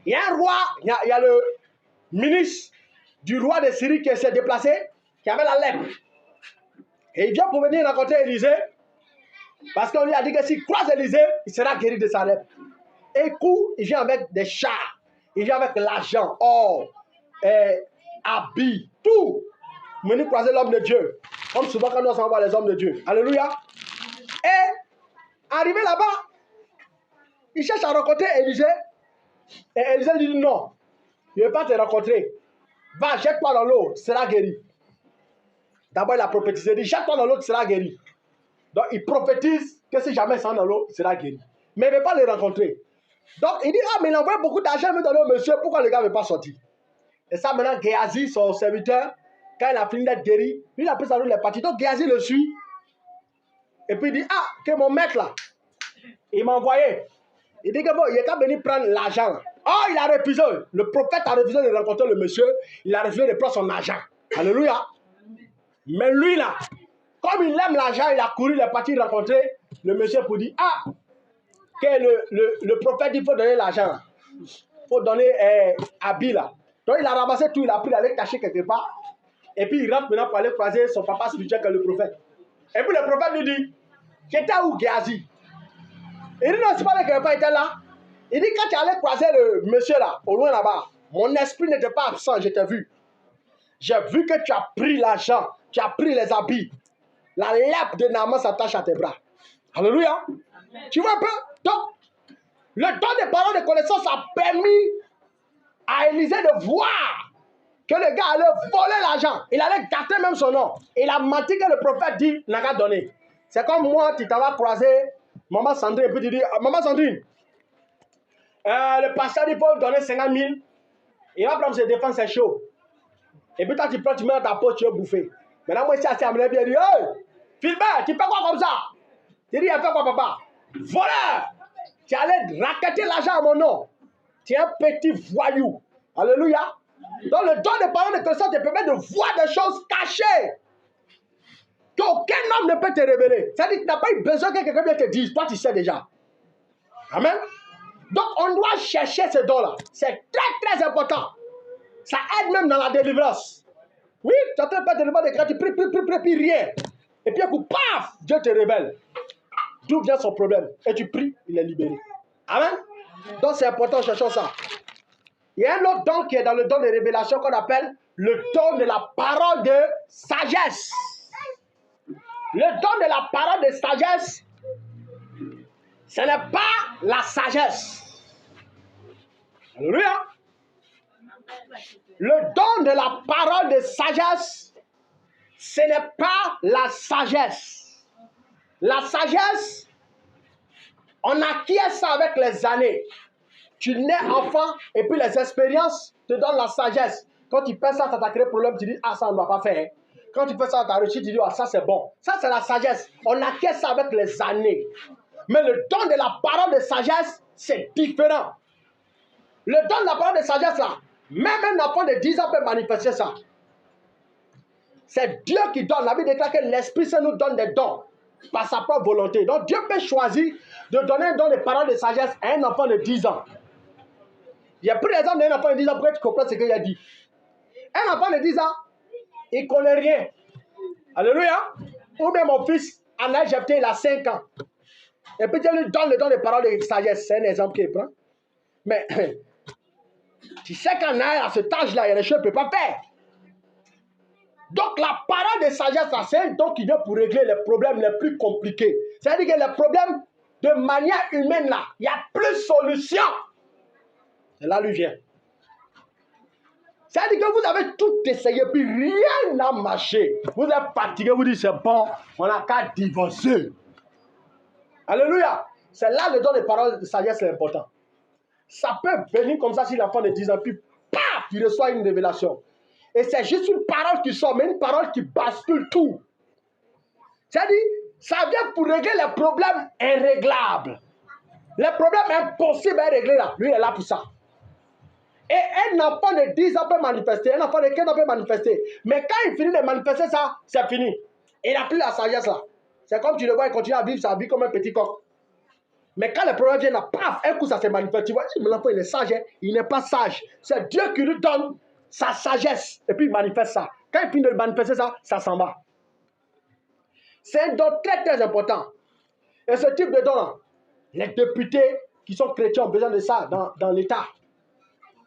Il y a un roi, il y a le ministre du roi de Syrie qui s'est déplacé, qui avait la lèpre. Et il vient pour venir rencontrer Élisée, parce qu'on lui a dit que s'il croise Élisée, il sera guéri de sa lèpre. Et coup, il vient avec des chars, il vient avec l'argent, or, habits, tout. Venir croiser l'homme de Dieu. Comme souvent quand nous envoie les hommes de Dieu. Alléluia. Et, arrivé là-bas, il cherche à rencontrer Élisée. Et Élisée dit non, je ne vais pas te rencontrer. Va, jette-toi dans l'eau, tu seras guéri. D'abord, il a prophétisé, il dit, jette-toi dans l'eau, tu seras guéri. Donc, il prophétise que si jamais il s'en dans l'eau, il sera guéri. Mais il ne veut pas le rencontrer. Donc, il dit, ah, mais il envoie beaucoup d'argent, il veut donner au monsieur, pourquoi le gars ne veut pas sortir? Et ça, maintenant, Géasi, son serviteur, quand il a fini d'être guéri, lui, il a pris sa route, il est parti. Donc, Géasi le suit. Et puis, il dit, ah, que mon maître, là, il m'a envoyé. Il dit que bon, il est qu'à venir prendre l'argent. Oh, il a refusé. Le prophète a refusé de rencontrer le monsieur. Il a refusé de prendre son argent. Alléluia. Mais lui, là, comme il aime l'argent, il a couru, il est parti rencontrer le monsieur pour dire, ah, que le prophète, il faut donner l'argent. Il faut donner habit, là. Donc, il a ramassé tout, il a pris, il allait cacher quelque part. Et puis, il rentre maintenant pour aller croiser son papa spirituel que le prophète. Et puis, le prophète lui dit, j'étais où, Géasi? Il dit, non, c'est pas vrai qu'il n'a pas été là. Il dit, quand tu allais croiser le monsieur là, au loin là-bas, mon esprit n'était pas absent, je t'ai vu. J'ai vu que tu as pris l'argent, tu as pris les habits. La lèpre de Naaman s'attache à tes bras. Alléluia. Amen. Tu vois un peu? Donc, le don des paroles de connaissance a permis à Élisée de voir que le gars allait voler l'argent. Il allait gâter même son nom. Il a menti que le prophète dit, n'a qu'à donner. C'est comme moi, tu t'en vas croiser Maman Sandrine, et puis tu dis, Maman Sandrine, le pasteur il faut donner 50 000. Il va prendre ses défenses, c'est chaud. Et puis toi tu prends, tu mets dans ta poche, tu veux bouffer. Maintenant moi ici, à me bien dit, hey, Philbert, tu fais quoi comme ça? Tu dis, il fait quoi papa? Voleur! Tu allais raqueter l'argent à mon nom. Tu es un petit voyou. Alléluia. Donc le don de paroles de connaissance te permet de voir des choses cachées qu'aucun homme ne peut te révéler. C'est-à-dire que tu n'as pas eu besoin que quelqu'un te dise. Toi, tu sais déjà. Amen. Donc, on doit chercher ce don-là. C'est très, très important. Ça aide même dans la délivrance. Oui, tu es en train de faire délivrance de grâce, tu pries, puis rien. Et puis, un coup, paf, Dieu te révèle. D'où vient son problème. Et tu pries, il est libéré. Amen. Donc, c'est important, cherchons ça. Il y a un autre don qui est dans le don de révélation qu'on appelle le don de la parole de sagesse. Le don de la parole de sagesse, ce n'est pas la sagesse. Alléluia. Le don de la parole de sagesse, ce n'est pas la sagesse. La sagesse, on acquiert ça avec les années. Tu nais enfant et puis les expériences te donnent la sagesse. Quand tu fais ça, ça t'a créé problème, tu dis, ah ça on ne doit pas faire. Quand tu fais ça, tu as réussi, tu dis, ah ça c'est bon. Ça c'est la sagesse. On acquiert ça avec les années. Mais le don de la parole de sagesse, c'est différent. Le don de la parole de sagesse là, même un enfant de 10 ans peut manifester ça. C'est Dieu qui donne. La Bible déclare que l'Esprit Saint nous donne des dons par sa propre volonté. Donc Dieu peut choisir de donner un don de parole de sagesse à un enfant de 10 ans. Il y a pris l'exemple d'un enfant de 10 ans pour que tu comprennes ce qu'il a dit. Un enfant de 10 ans, il ne connaît rien. Alléluia. Ou bien mon fils, en âge il a 5 ans. Et puis Dieu lui donne le don de parole de sagesse. C'est un exemple qu'il prend. Mais tu sais qu'en âge, à cet âge-là, il y a des choses qu'il ne peut pas faire. Donc la parole de sagesse, c'est un don qui vient pour régler les problèmes les plus compliqués. C'est-à-dire que les problèmes de manière humaine, là, il y a plus de solutions. Et là, lui vient. C'est-à-dire que vous avez tout essayé, puis rien n'a marché. Vous êtes fatigué, vous dites c'est bon, on n'a qu'à divorcer. Alléluia. C'est là le don de parole de sagesse est important. Ça peut venir comme ça si l'enfant de 10 ans, puis paf, il reçoit une révélation. Et c'est juste une parole qui sort, mais une parole qui bascule tout. C'est-à-dire, ça vient pour régler les problèmes irréglables. Les problèmes impossibles à régler là, lui il est là pour ça. Et un enfant de 10 ans peut manifester, un enfant de 15 ans peut manifester. Mais quand il finit de manifester ça, c'est fini. Il n'a plus la sagesse là. C'est comme tu le vois, il continue à vivre sa vie comme un petit coq. Mais quand les problèmes viennent là, paf, un coup ça se manifeste. Tu vois, l'enfant il est sage, hein? Il n'est pas sage. C'est Dieu qui lui donne sa sagesse. Et puis il manifeste ça. Quand il finit de manifester ça, ça s'en va. C'est un don très très important. Et ce type de don-là, les députés qui sont chrétiens ont besoin de ça dans l'État.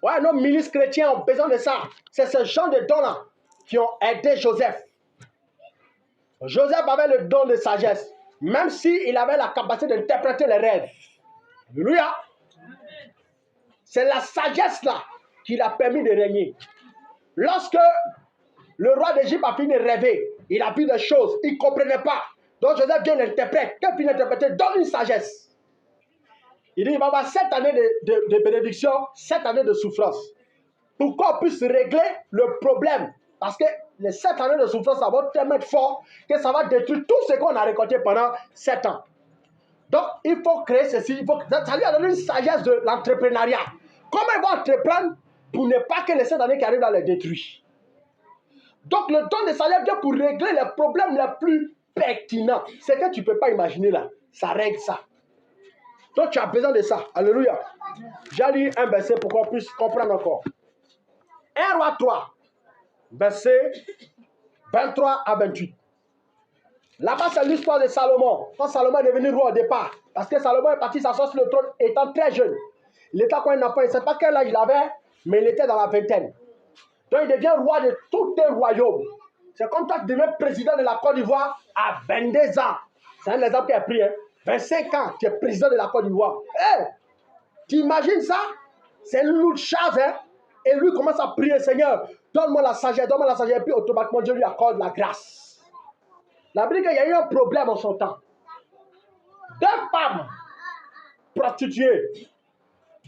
Ouais, nos ministres chrétiens ont besoin de ça. C'est ce genre de dons-là qui ont aidé Joseph. Joseph avait le don de sagesse, même s'il avait la capacité d'interpréter les rêves. Alléluia. C'est la sagesse là qui l'a permis de régner. Lorsque le roi d'Égypte a fini de rêver, il a vu des choses, il ne comprenait pas. Donc Joseph vient l'interprète. Qu'est-ce qu'il interprète? Donne une sagesse. Il dit, il va y avoir 7 années de bénédiction, 7 années de souffrance. Pour qu'on puisse régler le problème. Parce que les 7 années de souffrance, ça va tellement être fort que ça va détruire tout ce qu'on a récolté pendant 7 ans. Donc, il faut créer ceci. Ça lui a donné une sagesse de l'entrepreneuriat. Comment il va entreprendre pour ne pas que les 7 années qui arrivent là les détruisent. Donc, le don de sagesse vient pour régler les problèmes les plus pertinents. C'est que tu ne peux pas imaginer là. Ça règle ça. Donc, tu as besoin de ça. Alléluia. J'ai lu un verset pour qu'on puisse comprendre encore. 1 Roi 3, verset 23 à 28. Là-bas, c'est l'histoire de Salomon. Quand Salomon est devenu roi au départ, parce que Salomon est parti s'asseoir sur le trône étant très jeune. Il était quand un enfant, il ne sait pas quel âge il avait, mais il était dans la vingtaine. Donc, il devient roi de tout un royaume. C'est comme toi qui deviens président de la Côte d'Ivoire à 22 ans. C'est un exemple qui est pris. 25 ans, tu es président de la Côte d'Ivoire. Hey, tu imagines ça? C'est une lourde charge. Hein? Et lui commence à prier, Seigneur, donne-moi la sagesse, donne-moi la sagesse. Et puis automatiquement, Dieu lui accorde la grâce. La Bible dit qu'il y a eu un problème en son temps. 2 femmes prostituées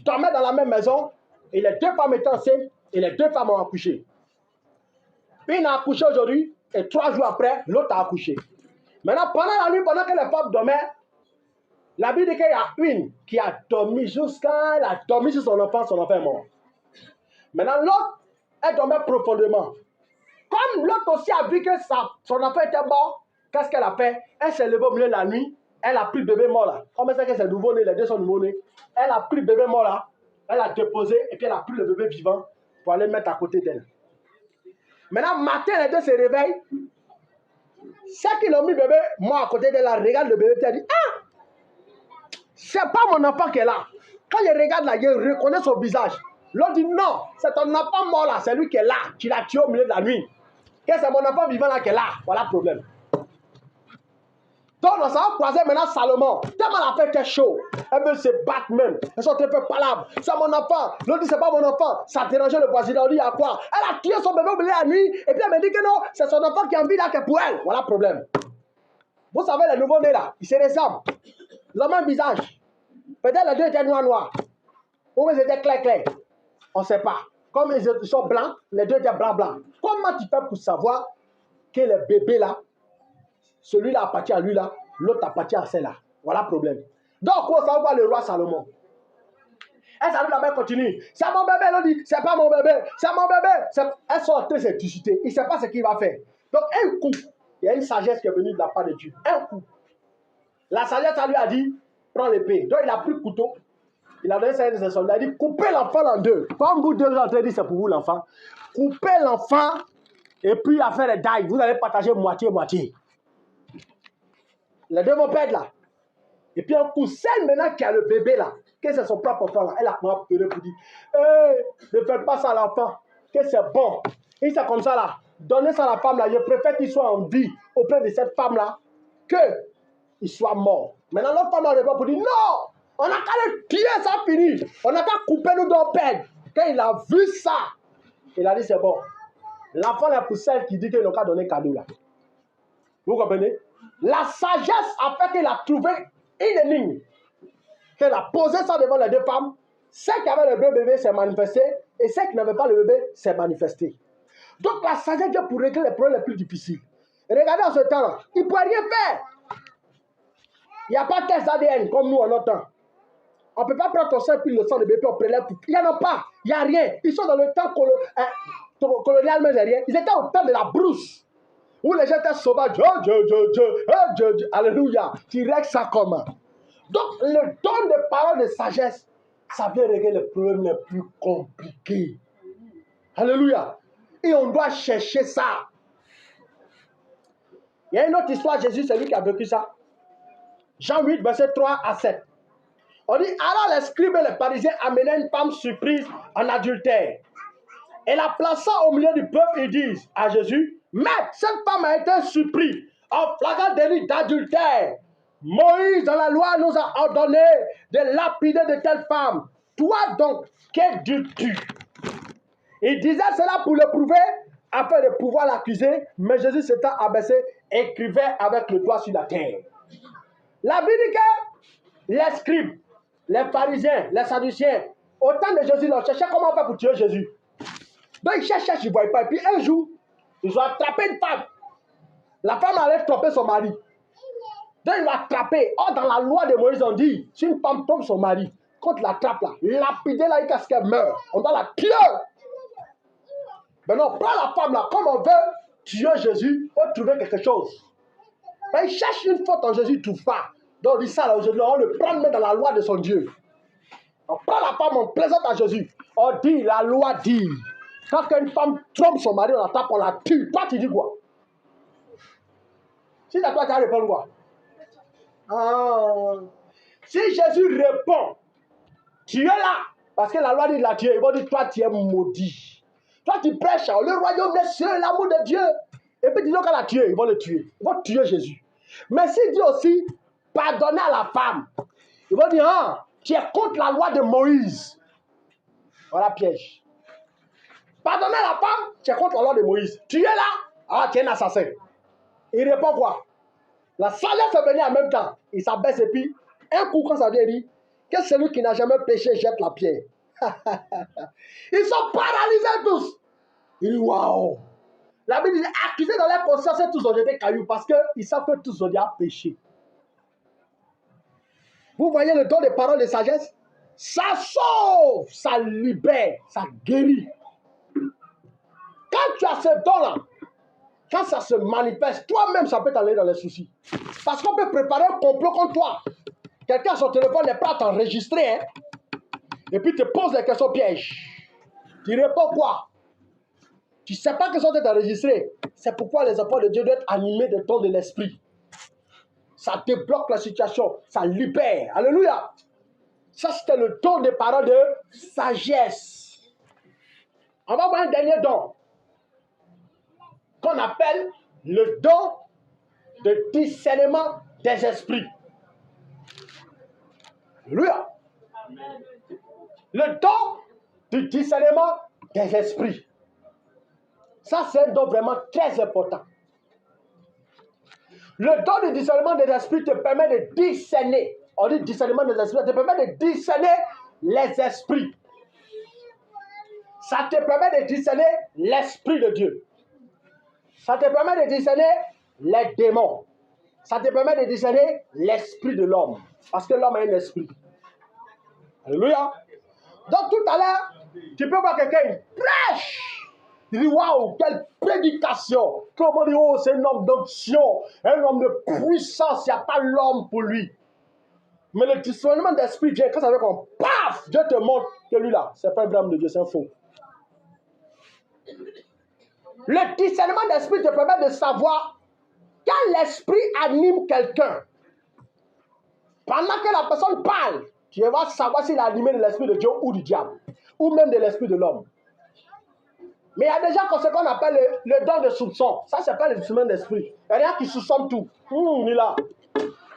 dormaient dans la même maison et les 2 femmes étaient enceintes et les 2 femmes ont accouché. Une a accouché aujourd'hui et 3 jours après, l'autre a accouché. Maintenant, pendant la nuit, pendant que les femmes dormaient, la Bible dit qu'il y a une qui a dormi jusqu'à... Elle a dormi sur son enfant est mort. Maintenant, l'autre, elle dormait profondément. Comme l'autre aussi a vu que son enfant était mort, qu'est-ce qu'elle a fait? Elle s'est levée au milieu de la nuit, elle a pris le bébé mort là. Comme elle sait que c'est nouveau-né, les 2 sont nouveau-nés. Elle a pris le bébé mort là, elle a déposé et puis elle a pris le bébé vivant pour aller le mettre à côté d'elle. Maintenant, matin, les 2 se réveillent. Ceux qui l'ont mis le bébé mort à côté d'elle, regarde le bébé et elle dit, ah! C'est pas mon enfant qui est là. Quand il regarde là, il reconnaît son visage. L'autre dit non, c'est ton enfant mort là, c'est lui qui est là. Tu l'as tué au milieu de la nuit. Que c'est mon enfant vivant là qui est là. Voilà le problème. Donc, ça va croiser maintenant Salomon. Tellement la fête est chaud. Elle veut se battre même. Elle sont très peu palabres. C'est mon enfant. L'autre dit c'est pas mon enfant. Ça dérangeait le voisin. On dit à quoi? Elle a tué son bébé au milieu de la nuit. Et puis elle me dit que non, c'est son enfant qui a envie là qui est pour elle. Voilà le problème. Vous savez, les nouveaux-nés là, ils se ressemblent. Ils ont le même visage. Peut-être les 2 étaient noirs. Ou ils étaient clairs. On ne sait pas. Comme ils sont blancs, les 2 étaient blancs. Comment tu fais pour savoir que le bébé là, celui-là appartient à lui là, l'autre appartient à celle-là? Voilà le problème. Donc, on s'en va le roi Salomon. Elle s'arrive là-bas, continue. C'est mon bébé, elle dit, c'est pas mon bébé, c'est mon bébé. Elles sont en train de se discuter. Il ne sait pas ce qu'il va faire. Donc, un coup, il y a une sagesse qui est venue de la part de Dieu. Un coup. La sagesse, elle lui a dit, prends l'épée. Donc, il a pris le couteau. Il a donné ça à ses soldats. Il a dit, coupez l'enfant en 2. Comme vous 2 en train de dire, c'est pour vous l'enfant. Coupez l'enfant et puis à faire les dailles. Vous allez partager moitié-moitié. Les 2 vont perdre là. Et puis un coup, celle maintenant qui a le bébé là, que c'est son propre enfant là, elle a pleuré pour dire, ne faites pas ça à l'enfant, que c'est bon. Et c'est comme ça là, donnez ça à la femme là, je préfère qu'il soit en vie auprès de cette femme là, qu'il soit mort. Maintenant l'autre femme là répond pour dire, non, on n'a qu'à le tuer, ça fini. On n'a qu'à couper nous dans peine. Quand il a vu ça, il a dit, c'est bon. L'enfant là pour celle qui dit qu'il n'a qu'à donner cadeau là. Vous comprenez? La sagesse a fait qu'il a trouvé une énigme. Qu'elle a posé ça devant les 2 femmes. Celle qui avait le bébé s'est manifestée et celle qui n'avait pas le bébé s'est manifestée. Donc la sagesse vient pour régler les problèmes les plus difficiles. Et regardez en ce temps-là, il ne pouvait rien faire. Il n'y a pas de test ADN comme nous en notre temps. On ne peut pas prendre ton sang et puis le sang de bébé, on prélève tout. Il n'y en a pas. Il n'y a rien. Ils sont dans le temps colonial rien. Ils étaient au temps de la brousse. Où les gens étaient sauvages. Alléluia. Tu règles ça comment? Donc, le don de paroles de sagesse, ça vient régler les problèmes les plus compliqués. Alléluia. Et on doit chercher ça. Il y a une autre histoire, Jésus, c'est lui qui a vécu ça. Jean 8, verset 3 à 7. On dit, alors les scribes et les pharisiens amenaient une femme surprise en adultère. Et la plaçant au milieu du peuple, ils disent à Jésus, Maître, cette femme a été surprise en flagrant délit d'adultère. Moïse, dans la loi, nous a ordonné de lapider de telles femmes. Toi donc, que dis-tu? Il disait cela pour le prouver, afin de pouvoir l'accuser, mais Jésus s'étant abaissé, écrivait avec le doigt sur la terre. La Bible dit que les scribes, les pharisiens, les sadduciens, au temps de Jésus, ils cherchaient comment faire pour tuer Jésus. Donc ils cherchaient, ils ne voyaient pas. Et puis un jour, ils ont attrapé une femme. La femme allait tromper son mari. Donc ils l'ont attrapé. Or, dans la loi de Moïse, on dit, si une femme trompe son mari, quand on l'attrape là, lapider là jusqu'à ce qu'elle meure, on doit la tuer. Maintenant, on prend la femme là, comme on veut tuer Jésus, on va trouver quelque chose. Mais il cherche une faute en Jésus, il ne trouve pas. Donc on dit ça là aujourd'hui, on le prend même dans la loi de son Dieu. On prend la femme, on présente à Jésus. On dit, la loi dit, quand une femme trompe son mari, on l'attrape, on la tue. Toi, tu dis quoi? Si c'est toi, tu vas répondre quoi? Ah. Si Jésus répond, tu es là, parce que la loi dit de la tuer, il va dire, toi, tu es maudit. Toi, tu prêches le royaume des cieux, l'amour de Dieu. Et puis, dis-donc qu'elle a tué, ils vont le tuer. Ils vont tuer Jésus. Mais s'il dit aussi, pardonnez à la femme, ils vont dire, ah, tu es contre la loi de Moïse. Voilà, piège. Pardonnez à la femme, tu es contre la loi de Moïse. Tu es là, ah, tu es un assassin. Il répond quoi? La sagesse fait venir en même temps. Il s'abaisse et puis, un coup, quand ça vient, il dit, que celui qui n'a jamais péché jette la pierre. Ils sont paralysés tous. Il dit, waouh. La Bible dit, accusés dans leur conscience, tous ont jeté cailloux parce qu'ils savent que tous ont déjà péché. Vous voyez le don des paroles de sagesse? Ça sauve, ça libère, ça guérit. Quand tu as ce don-là, quand ça se manifeste, toi-même, ça peut t'aller dans les soucis. Parce qu'on peut préparer un complot contre toi. Quelqu'un, son téléphone n'est pas à t'enregistrer, hein? Et puis te pose des questions pièges. Tu réponds quoi? Tu ne sais pas que sont enregistrés. C'est pourquoi les enfants de Dieu doivent être animés de ton de l'esprit. Ça débloque la situation, ça libère. Alléluia. Ça, c'était le don des paroles de sagesse. On va voir un dernier don qu'on appelle le don de discernement des esprits. Alléluia. Le don du discernement des esprits. Ça, c'est un don vraiment très important. Le don du discernement des esprits te permet de discerner. On dit discernement des esprits, ça te permet de discerner les esprits. Ça te permet de discerner l'esprit de Dieu. Ça te permet de discerner les démons. Ça te permet de discerner l'esprit de l'homme. Parce que l'homme a un esprit. Alléluia. Donc tout à l'heure, tu peux voir quelqu'un, il prêche. Il dit, waouh, quelle prédication. Tout le monde dit, oh, c'est un homme d'onction, un homme de puissance, il n'y a pas l'homme pour lui. Mais le discernement d'esprit vient, quand ça veut qu'on, paf, Dieu te montre que lui là, c'est pas un vrai homme de Dieu, c'est un faux. Le discernement d'esprit te permet de savoir quand l'esprit anime quelqu'un. Pendant que la personne parle, tu vas savoir s'il est animé de l'esprit de Dieu ou du diable, ou même de l'esprit de l'homme. Mais il y a déjà ce qu'on appelle le don de soupçon. Ça, c'est pas le discernement d'esprit. Il y a rien qui soupçonne tout. Il est là.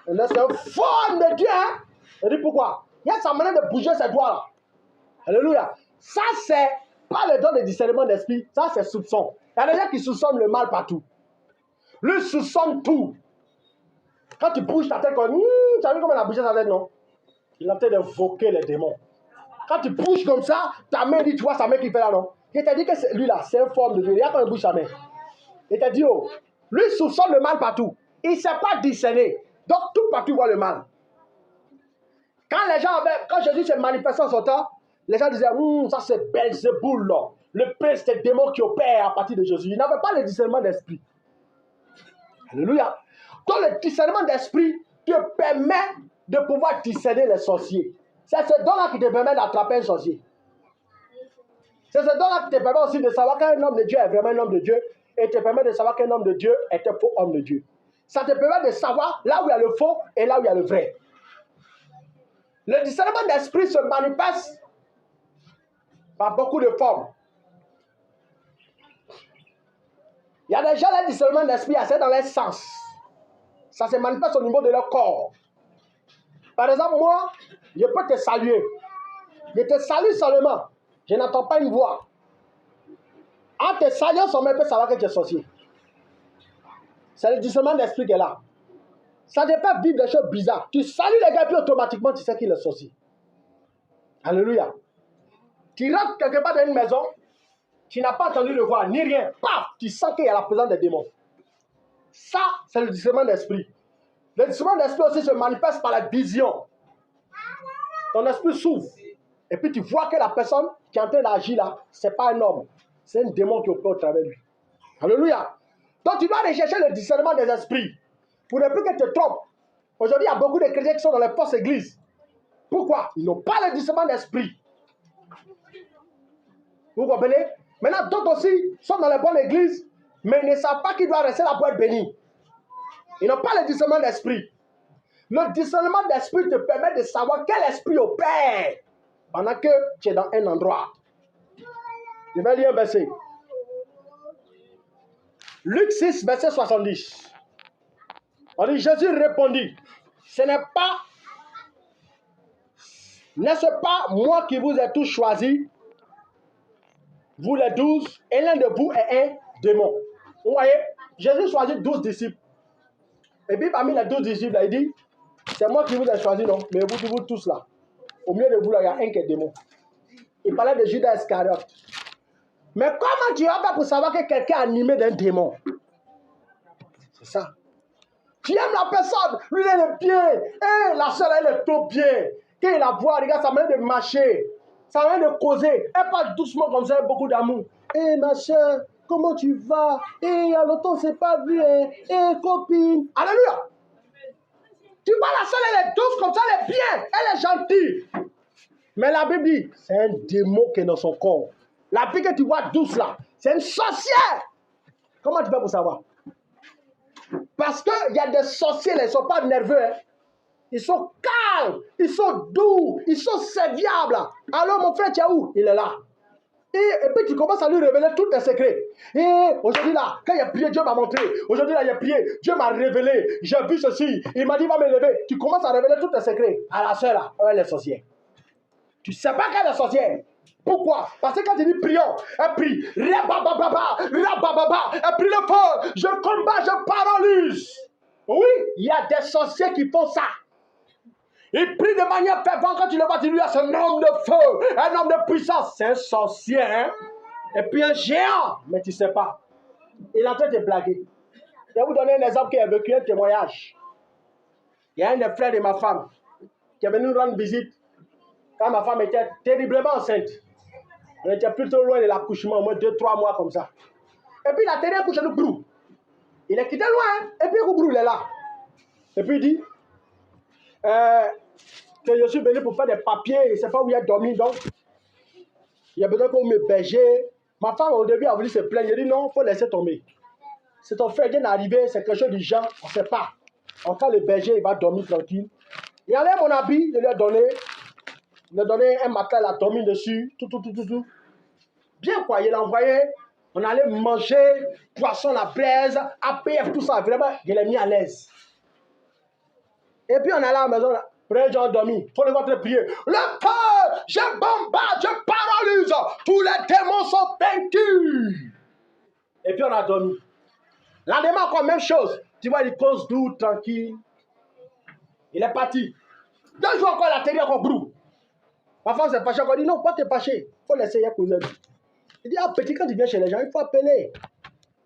C'est un faux homme de Dieu. Hein? Je dis pourquoi? Il y a sa manière de bouger ses doigts là. Alléluia. Ça, c'est pas le don de discernement d'esprit. Ça, c'est soupçon. Il y a des gens qui soupçonnent le mal partout. Lui soupçonne tout. Quand tu bouges ta tête comme tu as vu comment il a bougé sa tête, non? Il a peut-être invoqué les démons. Quand tu bouges comme ça, ta main dit, tu vois sa main qui fait là, non? Il t'a dit que lui là, c'est une forme de Dieu. Regarde quand il bouge sa main. Il t'a dit, oh, lui soupçonne le mal partout. Il ne sait pas discerner. Donc tout partout voit le mal. Quand les gens quand Jésus s'est manifesté en son temps, les gens disaient, ça c'est Belzéboul, là. Le prince des démons qui opère à partir de Jésus. Il n'avait pas le discernement d'esprit. Alléluia. Donc le discernement d'esprit te permet de pouvoir discerner les sorciers. C'est ce don-là qui te permet d'attraper un sorcier. C'est ce don-là qui te permet aussi de savoir qu'un homme de Dieu est vraiment un homme de Dieu et te permet de savoir qu'un homme de Dieu est un faux homme de Dieu. Ça te permet de savoir là où il y a le faux et là où il y a le vrai. Le discernement d'esprit se manifeste par beaucoup de formes. Il y a des gens, le discernement d'esprit, c'est dans les sens. Ça se manifeste au niveau de leur corps. Par exemple, moi, je peux te saluer. Je te salue seulement. Je n'entends pas une voix. En te saluant, son mec peut savoir que tu es sorcier. C'est le discernement d'esprit qui est là. Ça ne peut pas vivre des choses bizarres. Tu salues les gars, puis automatiquement, tu sais qu'il est sorcier. Alléluia. Tu rentres quelque part dans une maison, tu n'as pas entendu le voix, ni rien. Paf, tu sens qu'il y a la présence des démons. Ça, c'est le discernement d'esprit. Le discernement d'esprit aussi se manifeste par la vision. Ton esprit s'ouvre. Et puis tu vois que la personne qui est en train d'agir là, ce n'est pas un homme. C'est un démon qui opère au travers de lui. Alléluia. Donc tu dois rechercher le discernement des esprits. Pour ne plus que tu te trompes. Aujourd'hui, il y a beaucoup de chrétiens qui sont dans les fausses églises. Pourquoi? Ils n'ont pas le discernement d'esprit. Vous comprenez? Maintenant, d'autres aussi sont dans les bonnes églises, mais ils ne savent pas qu'ils doivent rester là pour être bénis. Ils n'ont pas le discernement d'esprit. Le discernement d'esprit te permet de savoir quel esprit opère pendant que tu es dans un endroit. Je vais lire un verset. Luc 6, verset 70. On dit, Jésus répondit, n'est-ce pas moi qui vous ai tous choisis, vous les 12, et l'un de vous est un démon. Vous voyez, Jésus choisit 12 disciples. Et puis parmi les 12 disciples, il dit, c'est moi qui vous ai choisi, non? Mais vous tous là, au milieu de vous là, il y a un qui est démon. Il parlait de Judas Iscariote. Mais comment tu vas pas pour savoir que quelqu'un est animé d'un démon? C'est ça. Tu aimes la personne, lui il est bien, et la soeur elle est trop bien. Quand il la voit, regarde, ça m'a de marcher, ça m'a de causer. Elle parle doucement comme ça, avec beaucoup d'amour. Eh ma soeur, comment tu vas? Eh, il y a longtemps, on ne s'est pas vu, hein? Eh copine. Alléluia. Tu vois la soeur, elle est douce comme ça, elle est bien, elle est gentille. Mais la Bible dit, c'est un démon qui est dans son corps. La fille que tu vois douce là, c'est une sorcière. Comment tu fais pour savoir? Parce qu'il y a des sorciers, ils ne sont pas nerveux. Hein. Ils sont calmes, ils sont doux, ils sont serviables. Alors mon frère, tu es où? Il est là. Et puis tu commences à lui révéler tous tes secrets. Et aujourd'hui là, quand il a prié, Dieu m'a montré. Aujourd'hui là, il a prié, Dieu m'a révélé. J'ai vu ceci. Il m'a dit, va me lever. Tu commences à révéler tous tes secrets. À la soeur là, elle est sorcière. Tu ne sais pas qu'elle est sorcière. Pourquoi? Parce que quand il dit prions, elle prie. Rabababa, rabababa, elle prie le feu. Je combats, je paralyse. Oui, il y a des sorciers qui font ça. Il prie de manière fervente. Quand tu le vois, tu lui as un homme de feu, un homme de puissance. C'est un sorcier, hein? Et puis un géant. Mais tu ne sais pas. Il est en train de blaguer. Je vais vous donner un exemple qui a vécu un témoignage. Il y a un des frères de ma femme qui est venu nous rendre visite quand ma femme était terriblement enceinte. On était plutôt loin de l'accouchement, au moins 2-3 mois comme ça. Et puis il a tenu un couche de brou. Il est quitté loin, et puis le brou, il est là. Et puis il dit que je suis venu pour faire des papiers, il ne sait pas où il a dormi, donc il a besoin qu'on m'héberge. Ma femme au début a voulu se plaindre, il a dit non, il faut laisser tomber. C'est ton frère qui est arrivé, c'est quelque chose d'urgent, on ne sait pas. En cas le berger, il va dormir tranquille. Il enlève mon habit, je lui ai donné. Il a donné un matelas, il a dormi dessus, tout. Bien quoi, il a envoyé, on allait manger, poisson la braise, APF, tout ça, vraiment, il l'a mis à l'aise. Et puis on allait à la maison, après les gens ont dormi, il faut les voir prier. Le feu, je bombarde, je paralyse, tous les démons sont vaincus. Et puis on a dormi. Lendemain encore, même chose, tu vois, il cause doux, tranquille. Il est parti. 2 jours encore, la télé encore brou. Ma femme s'est fâchée, elle dit non, pas te fâcher, il faut laisser causer. Il dit, ah petit, quand tu viens chez les gens, il faut appeler.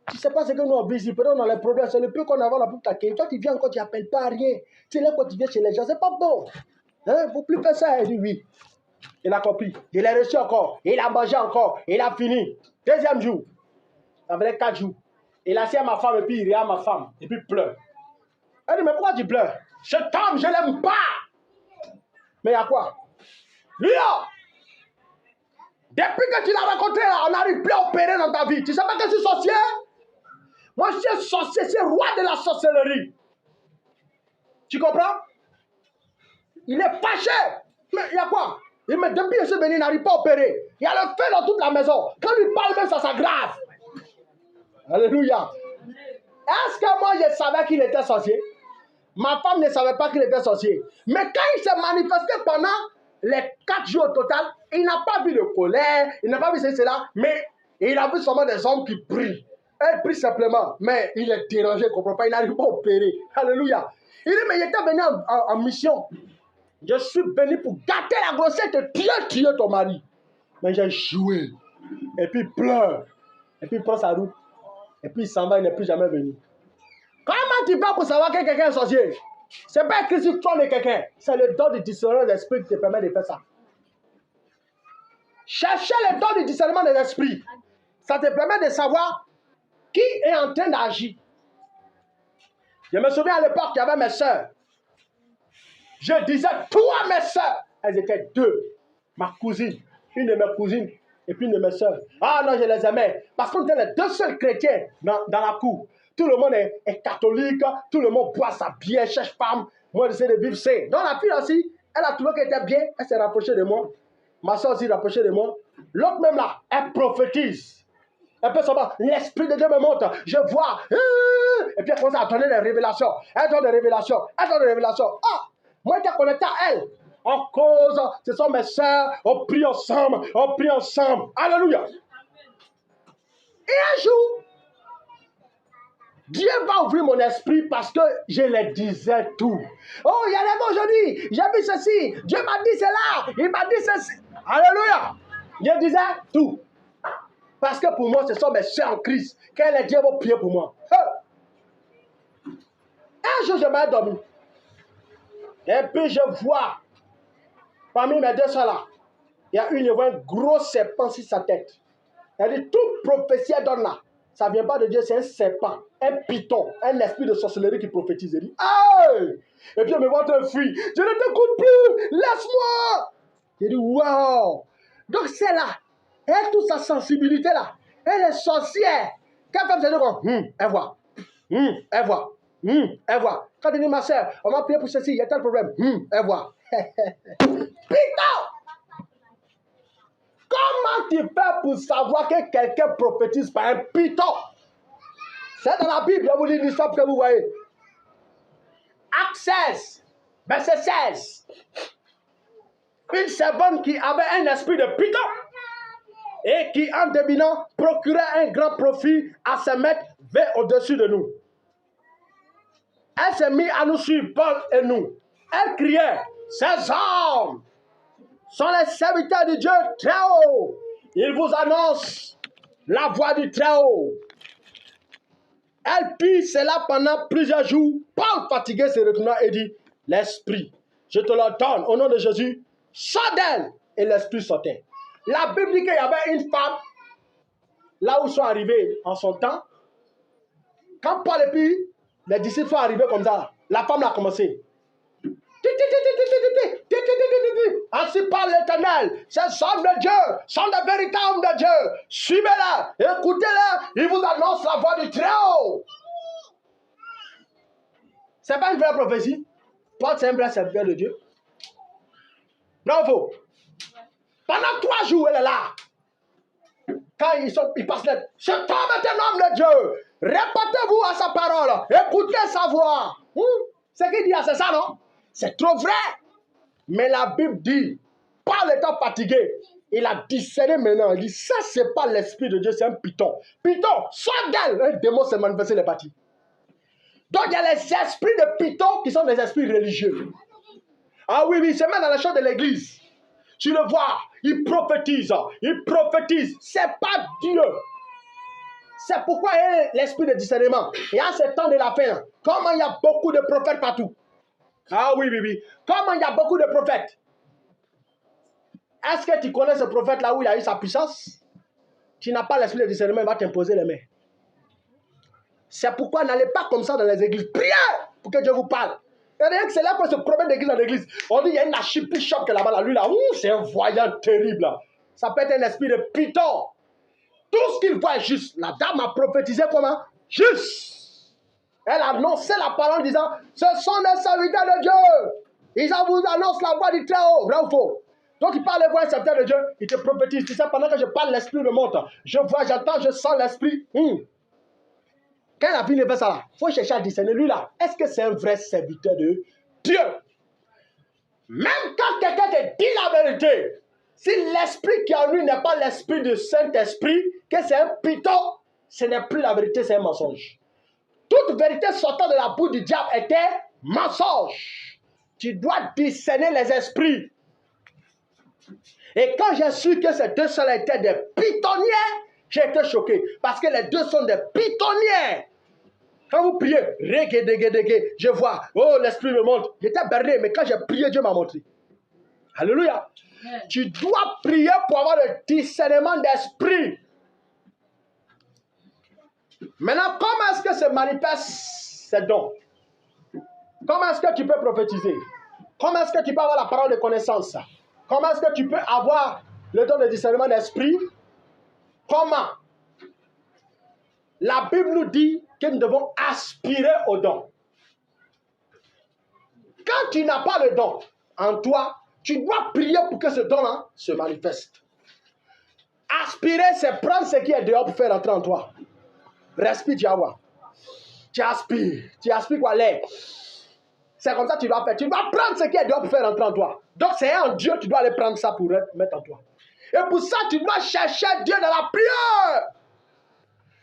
Tu ne sais pas ce que nous on vit, peut-être on a les problèmes, c'est le peu qu'on a là pour t'accueillir. Toi, tu viens encore, tu n'appelles pas à rien. Tu sais, là, quand tu viens chez les gens, c'est pas bon. Il ne faut plus faire ça. Il dit oui. Il a compris. Il a reçu encore. Il a mangé encore. Il a fini. 2e jour. Ça faisait 4 jours. Il a assis à ma femme et puis il regarde ma femme. Et puis il pleure. Elle dit, mais pourquoi tu pleures? Cet homme, je ne l'aime pas. Mais il y a quoi? Lui là, depuis que tu l'as rencontré là, on n'arrive plus à opérer dans ta vie. Tu sais pas que je suis sorcier? Moi, je suis sorcier, c'est roi de la sorcellerie. Tu comprends? Il est fâché. Mais il y a quoi? Il me depuis que je suis venu, il n'arrive pas à opérer. Il y a le feu dans toute la maison. Quand il parle même, ça s'aggrave. Alléluia. Est-ce que moi, je savais qu'il était sorcier? Ma femme ne savait pas qu'il était sorcier. Mais quand il s'est manifesté pendant les 4 jours au total, il n'a pas vu de colère, il n'a pas vu cela, mais Et il a vu seulement des hommes qui prient. Elle prie simplement, mais il est dérangé, il ne comprend pas, il n'arrive pas à opérer. Alléluia. Il dit, mais il était venu en mission. Je suis venu pour gâter la grossesse et tuer ton mari. Mais j'ai joué. Et puis il pleure. Et puis il prend sa route. Et puis il s'en va, il n'est plus jamais venu. Comment tu peux pour savoir que quelqu'un est sorcier? Ce n'est pas écrit sur le trône de quelqu'un. C'est le don du discernement des esprits qui te permet de faire ça. Chercher le don du discernement des esprits. Ça te permet de savoir qui est en train d'agir. Je me souviens à l'époque, il y avait mes soeurs. Je disais, toi mes soeurs. Elles étaient deux. Ma cousine, une de mes cousines et puis une de mes soeurs. Ah non, je les aimais. Parce qu'on était les deux seuls chrétiens dans la cour. Tout le monde est catholique, tout le monde boit sa bière, cherche femme. Moi, j'essaie de vivre sain. Donc la fille aussi, elle a trouvé qu'elle était bien, elle s'est rapprochée de moi. Ma soeur aussi rapprochée de moi. L'autre même là, elle prophétise. Elle peut savoir, l'Esprit de Dieu me montre, je vois. Et puis elle commence à donner des révélations. Elle donne des révélations, elle donne des révélations. Ah, moi, j'étais connecté à elle. En cause, ce sont mes soeurs, on prie ensemble, on prie ensemble. Alléluia. Et un jour, Dieu va ouvrir mon esprit parce que je le disais tout. Oh, il y a des mots aujourd'hui. J'ai vu ceci. Dieu m'a dit cela. Il m'a dit ceci. Alléluia. Je disais tout. Parce que pour moi, ce sont mes soeurs en Christ. Quand les dieux vont prier pour moi. Un jour, je m'ai dormi. Et puis, je vois, parmi mes deux soeurs là, il y a une gros serpent sur sa tête. Elle dit, toute prophétie elle donne là. Ça ne vient pas de Dieu, c'est un serpent, un python, un esprit de sorcellerie qui prophétise. Elle dit, hey! Et puis elle me voit te fuir. Je ne t'écoute plus, laisse-moi. J'ai dit, wow. Donc c'est là, elle a toute sa sensibilité là. Elle est sorcière. Quand elle fait ça, elle voit. Elle voit. Elle voit. Quand elle dit, ma soeur, on m'a prié pour ceci, il y a tel problème. Elle voit. Python! Comment tu fais pour savoir que quelqu'un prophétise par un python? C'est dans la Bible, je vous lis l'histoire que vous voyez. Acte 16, verset 16. Une servante qui avait un esprit de python et qui, en devinant, procurait un grand profit à se mettre vers au-dessus de nous. Elle s'est mise à nous suivre, Paul et nous. Elle criait, ces hommes sont les serviteurs de Dieu très haut. Ils vous annoncent la voix du très haut. Elle fit cela pendant plusieurs jours. Paul, fatigué, se retourna et dit, l'esprit, je te le donne au nom de Jésus, sors d'elle. Et l'esprit sortait. La Bible dit qu'il y avait une femme, là où ils sont arrivés en son temps. Quand Paul et puis les disciples sont arrivés comme ça, la femme a commencé. Ainsi parle l'Éternel, ces hommes de Dieu sont de véritables hommes de Dieu. Suivez-les, écoutez-les, ils vous annoncent la voix du Très-Haut. Ce n'est pas une vraie prophétie. Paul, c'est un vrai serviteur de Dieu. Bravo. Pendant 3 jours, elle est là. Quand ils passent là, cet homme est un homme de Dieu. Répétez-vous à sa parole. Écoutez sa voix. Ce qu'il dit, c'est ça, non? C'est trop vrai. Mais la Bible dit, Paul étant fatigué, il a discerné maintenant. Il dit, ça, c'est pas l'esprit de Dieu, c'est un python. Python, sors d'elle. Un démon s'est manifesté, il est parti. Donc, il y a les esprits de python qui sont des esprits religieux. Ah oui, c'est même dans la chambre de l'église. Tu le vois, il prophétise. Il prophétise. C'est pas Dieu. C'est pourquoi il y a l'esprit de discernement. Et à ce temps de la fin, comment il y a beaucoup de prophètes partout. Ah oui. Comment il y a beaucoup de prophètes. Est-ce que tu connais ce prophète là où il a eu sa puissance? Tu n'as pas l'esprit de discernement, il va t'imposer les mains. C'est pourquoi n'allez pas comme ça dans les églises. Priez pour que Dieu vous parle. Et rien que c'est là qu'on se promène d'église dans l'église. On dit il y a une chippy shop qui est là-bas. Lui là, c'est un voyant terrible. Là. Ça peut être un esprit de python. Tout ce qu'il voit est juste. La dame a prophétisé comment? Juste. Elle a annoncé la parole en disant, ce sont des serviteurs de Dieu. Ils vous annoncent la voix du Très-Haut. Vrai ou faux? Donc il parle de voix un serviteur de Dieu. Il te prophétise. Tu sais, pendant que je parle, l'esprit me monte. Je vois, j'entends, je sens l'esprit. Quand la Bible fait ça là, il faut chercher à discerner. Lui là, est-ce que c'est un vrai serviteur de Dieu? Même quand quelqu'un te dit la vérité, Si l'esprit qui est en lui n'est pas l'esprit du Saint-Esprit, que c'est un python, ce n'est plus la vérité, c'est un mensonge. Toute vérité sortant de la bouche du diable était mensonge. Tu dois discerner les esprits. Et quand j'ai su que ces deux seuls étaient des pythoniens, j'ai été choqué. Parce que les deux sont des pythoniens. Quand vous priez, je vois, oh l'esprit me montre. J'étais berné, mais quand j'ai prié, Dieu m'a montré. Alléluia. Tu dois prier pour avoir le discernement d'esprit. Maintenant, comment est-ce que se manifestent ces dons? Comment est-ce que tu peux prophétiser? Comment est-ce que tu peux avoir la parole de connaissance? Comment est-ce que tu peux avoir le don de discernement d'esprit? Comment? La Bible nous dit que nous devons aspirer au don. Quand tu n'as pas le don en toi, tu dois prier pour que ce don-là se manifeste. Aspirer, c'est prendre ce qui est dehors pour faire entrer en toi. Respire, tu vas voir. Tu aspires. Tu aspires quoi? L'air. C'est comme ça que tu dois faire. Tu dois prendre ce qui est dehors pour faire entrer en toi. Donc c'est en Dieu, tu dois aller prendre ça pour mettre en toi. Et pour ça, tu dois chercher Dieu dans la prière.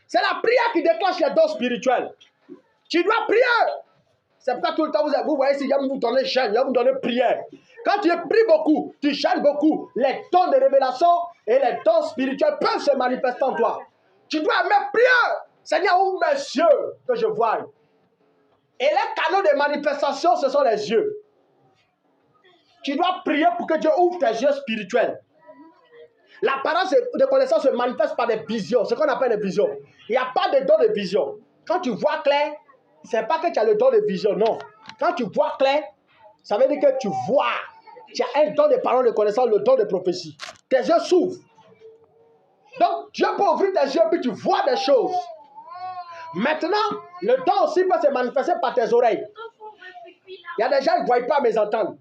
C'est la prière qui déclenche les dons spirituels. Tu dois prier. C'est pour ça que tout le temps, vous voyez, si il y a vous donner chaîne, il y a vous donner prière. Quand tu pries beaucoup, tu chantes beaucoup, les dons de révélation et les dons spirituels peuvent se manifester en toi. Tu dois même prier. Seigneur, ouvre mes yeux que je voie. Et les canaux de manifestation, ce sont les yeux. Tu dois prier pour que Dieu ouvre tes yeux spirituels. La parole de connaissance se manifeste par des visions, ce qu'on appelle des visions. Il n'y a pas de don de vision. Quand tu vois clair, ce n'est pas que tu as le don de vision, non. Quand tu vois clair, ça veut dire que tu vois. Tu as un don de parole de connaissance, le don de prophétie. Tes yeux s'ouvrent. Donc, Dieu peut ouvrir tes yeux puis tu vois des choses. Maintenant, le don aussi peut se manifester par tes oreilles. Il y a des gens qui ne voient pas, mais ils entendent.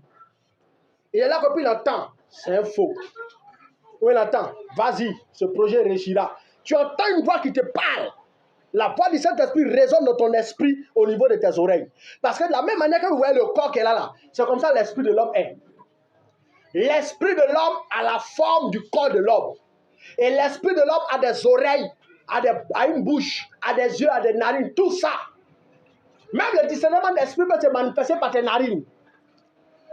Il est là que puis il entend. C'est un faux. Où il entend. Vas-y, ce projet réussira. Tu entends une voix qui te parle. La voix du Saint-Esprit résonne dans ton esprit au niveau de tes oreilles. Parce que de la même manière que vous voyez le corps qu'elle a là, c'est comme ça que l'esprit de l'homme est. L'esprit de l'homme a la forme du corps de l'homme. Et l'esprit de l'homme a des oreilles, a une bouche, a des yeux, a des narines, tout ça. Même le discernement d'esprit peut se manifester par tes narines.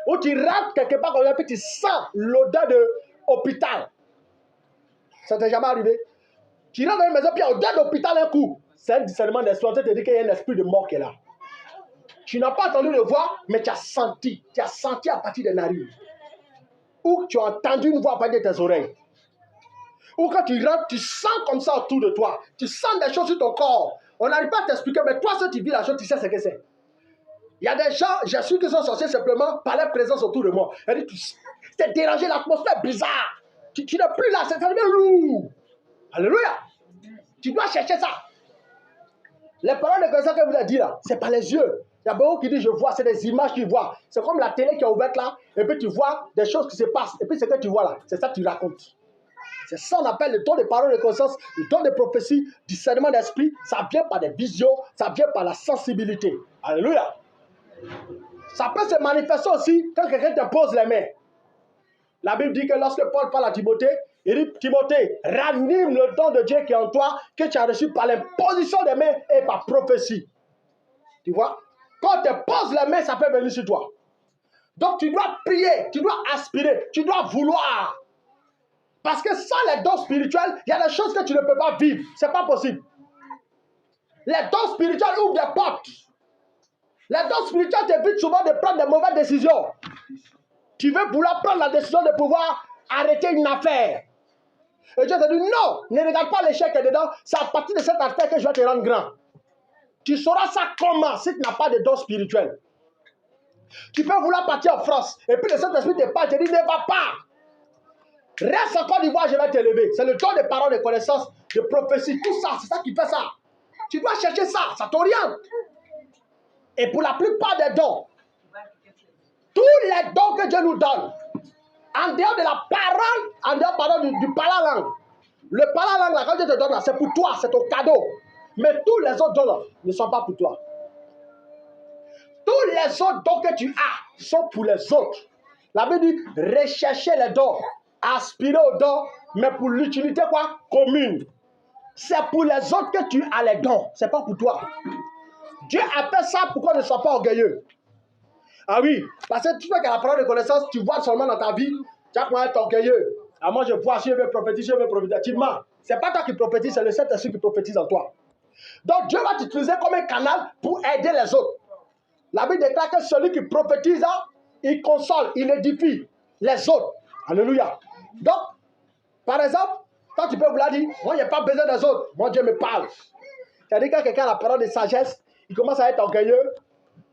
Où tu rentres quelque part comme ça, puis tu sens l'odeur de hôpital. Ça t'est jamais arrivé? Tu rentres dans une maison, puis il y a l'odeur d'hôpital un coup. C'est un discernement d'esprit. On te dit qu'il y a un esprit de mort qui est là. Tu n'as pas entendu le voir, mais tu as senti. Tu as senti à partir des narines. Ou tu as entendu une voix à partir de tes oreilles. Ou quand tu rentres, tu sens comme ça autour de toi. Tu sens des choses sur ton corps. On n'arrive pas à t'expliquer, mais toi, si tu vis la chose, tu sais ce que c'est. Il y a des gens, j'ai su qu'ils sont sorciers simplement par leur présence autour de moi. C'est dérangé, l'atmosphère est bizarre. Tu n'es plus là, c'est devenu lourd. Alléluia. Tu dois chercher ça. Les paroles de connaissance que vous avez dit là, c'est par les yeux. Il y a beaucoup qui disent je vois, c'est des images qu'ils voient. C'est comme la télé qui est ouverte là, et puis tu vois des choses qui se passent. Et puis ce que tu vois là, c'est ça que tu racontes. C'est ça qu'on appelle le don de parole de connaissance, le don de prophétie, discernement d'esprit. Ça vient par des visions, ça vient par la sensibilité. Alléluia. Ça peut se manifester aussi quand quelqu'un te pose les mains. La Bible dit que lorsque Paul parle à Timothée, il dit Timothée, ranime le don de Dieu qui est en toi, que tu as reçu par l'imposition des mains et par prophétie. Tu vois? Quand on te pose les mains, ça peut venir sur toi. Donc tu dois prier, tu dois aspirer, tu dois vouloir. Parce que sans les dons spirituels, il y a des choses que tu ne peux pas vivre. Ce n'est pas possible. Les dons spirituels ouvrent des portes. Les dons spirituels t'évitent souvent de prendre de mauvaises décisions. Tu veux vouloir prendre la décision de pouvoir arrêter une affaire. Et Dieu te dit non, ne regarde pas l'échec dedans. C'est à partir de cette affaire que je vais te rendre grand. Tu sauras ça comment si tu n'as pas de dons spirituels. Tu peux vouloir partir en France. Et puis le Saint-Esprit te parle, te dit ne va pas. Reste en Côte d'Ivoire, je vais t'élever. C'est le don de paroles, de connaissances, de prophétie. Tout ça, c'est ça qui fait ça. Tu dois chercher ça, ça t'oriente. Et pour la plupart des dons, tous les dons que Dieu nous donne, en dehors de la parole, en dehors pardon, du parler-langue, le parler-langue, là, quand Dieu te donne, c'est pour toi, c'est ton cadeau. Mais tous les autres dons là, ne sont pas pour toi. Tous les autres dons que tu as sont pour les autres. La Bible dit, recherchez les dons. aspirer aux dons, mais pour l'utilité quoi? Commune. C'est pour les autres que tu as les dons. Ce n'est pas pour toi. Dieu appelle ça pour qu'on ne soit pas orgueilleux. Ah oui, parce que tu fais qu'à la parole de connaissance, tu vois seulement dans ta vie, tu as comment être orgueilleux. Ah, moi je vois, si je veux prophétiser, Tu mens. Ce n'est pas toi qui prophétise, c'est le Saint-Esprit qui prophétise en toi. Donc Dieu va t'utiliser comme un canal pour aider les autres. La Bible déclare que celui qui prophétise, il console, il édifie les autres. Alléluia. Donc, par exemple, quand tu peux vouloir dire, moi, je n'ai pas besoin des autres. Moi, Dieu me parle. C'est-à-dire que quelqu'un a la parole de sagesse, il commence à être orgueilleux.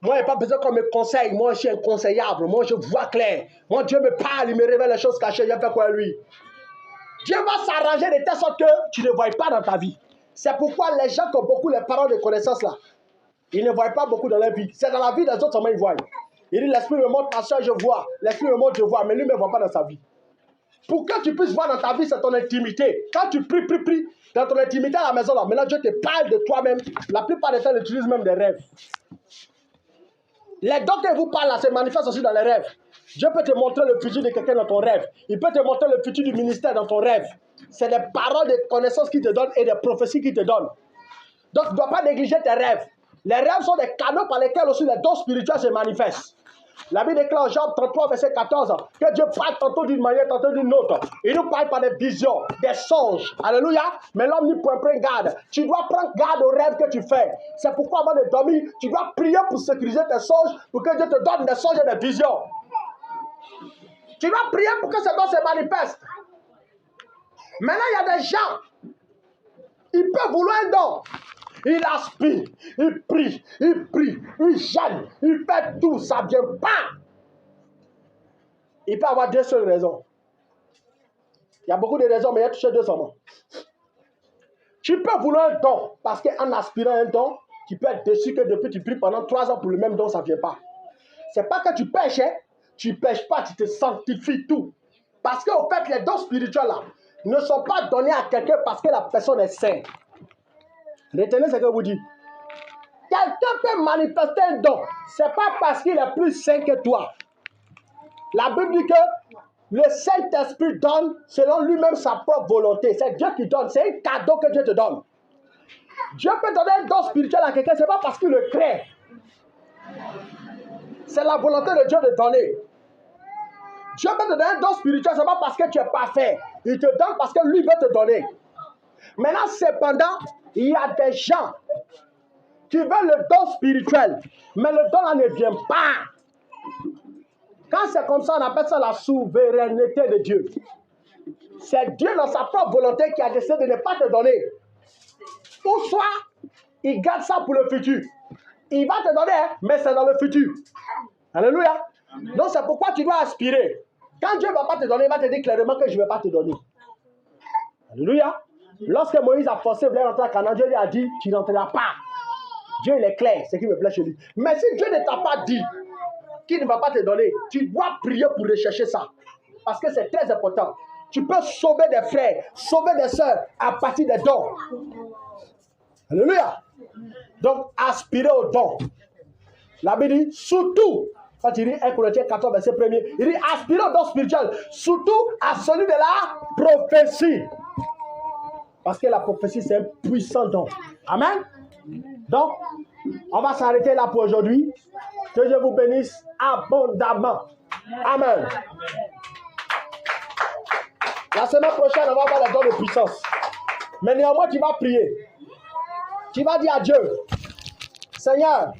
Moi, je n'ai pas besoin qu'on me conseille. Moi, je suis inconseillable. Moi, je vois clair. Moi, Dieu me parle, il me révèle les choses cachées. Je fais quoi lui? Dieu va s'arranger de telle sorte que tu ne vois pas dans ta vie. C'est pourquoi les gens qui ont beaucoup les paroles de connaissance là, ils ne voient pas beaucoup dans leur vie. C'est dans la vie des autres seulement ils voient. Il dit, l'esprit me montre, ma soeur, je vois. L'esprit me montre, je vois. Mais lui ne me voit pas dans sa vie. Pour que tu puisses voir dans ta vie, c'est ton intimité. Quand tu pries, dans ton intimité à la maison, là, maintenant Dieu te parle de toi-même. La plupart des temps, il utilise même des rêves. Les dons que vous parlez là, se manifestent aussi dans les rêves. Dieu peut te montrer le futur de quelqu'un dans ton rêve. Il peut te montrer le futur du ministère dans ton rêve. C'est des paroles de connaissances qu'il te donne et des prophéties qu'il te donne. Donc, tu ne dois pas négliger tes rêves. Les rêves sont des canaux par lesquels aussi les dons spirituels se manifestent. La Bible déclare en Job 33, verset 14, que Dieu parle tantôt d'une manière, tantôt d'une autre. Il nous parle par des visions, des songes. Alléluia. Mais l'homme n'y prend garde. Tu dois prendre garde aux rêves que tu fais. C'est pourquoi avant de dormir, tu dois prier pour sécuriser tes songes, pour que Dieu te donne des songes et des visions. Tu dois prier pour que ces dons se manifestent. Maintenant, il y a des gens, ils peuvent vouloir un don. Il aspire, il prie, il gêne, il fait tout, ça ne vient pas. Il peut avoir deux seules raisons. Il y a beaucoup de raisons, mais il y a touché deux seulement. Tu peux vouloir un don, parce qu'en aspirant un don, tu peux être déçu que depuis tu pries pendant 3 ans pour le même don, ça ne vient pas. Ce n'est pas que tu pêches, hein? Tu ne pêches pas, tu te sanctifies tout. Parce qu'au fait, les dons spirituels là, ne sont pas donnés à quelqu'un parce que la personne est sainte. Retenez ce que je vous dis. Quelqu'un peut manifester un don. Ce n'est pas parce qu'il est plus saint que toi. La Bible dit que le Saint-Esprit donne selon lui-même sa propre volonté. C'est Dieu qui donne. C'est un cadeau que Dieu te donne. Dieu peut donner un don spirituel à quelqu'un. Ce n'est pas parce qu'il le crée. C'est la volonté de Dieu de donner. Dieu peut te donner un don spirituel. Ce n'est pas parce que tu es parfait. Il te donne parce que lui veut te donner. Maintenant, cependant, il y a des gens qui veulent le don spirituel, mais le don là ne vient pas. Quand c'est comme ça, on appelle ça la souveraineté de Dieu. C'est Dieu dans sa propre volonté qui a décidé de ne pas te donner. Ou soit, il garde ça pour le futur. Il va te donner, mais c'est dans le futur. Alléluia. Donc c'est pourquoi tu dois aspirer. Quand Dieu ne va pas te donner, il va te dire clairement que je ne vais pas te donner. Alléluia. Lorsque Moïse a forcé de rentrer à Canaan, Dieu lui a dit, tu n'entreras pas. Dieu il est clair, c'est ce qui me plaît chez lui. Mais si Dieu ne t'a pas dit qu'il ne va pas te donner, tu dois prier pour rechercher ça. Parce que c'est très important. Tu peux sauver des frères, sauver des sœurs à partir des dons. Alléluia. Donc, aspirer aux dons. La Bible dit, surtout, quand il dit 1 Corinthiens 14, verset 1er, il dit, aspirer aux dons spirituels, surtout à celui de la prophétie. Parce que la prophétie, c'est un puissant don. Amen. Donc, on va s'arrêter là pour aujourd'hui. Que Dieu vous bénisse abondamment. Amen. La semaine prochaine, on va avoir les dons de puissance. Mais néanmoins, tu vas prier. Tu vas dire à Dieu, Seigneur,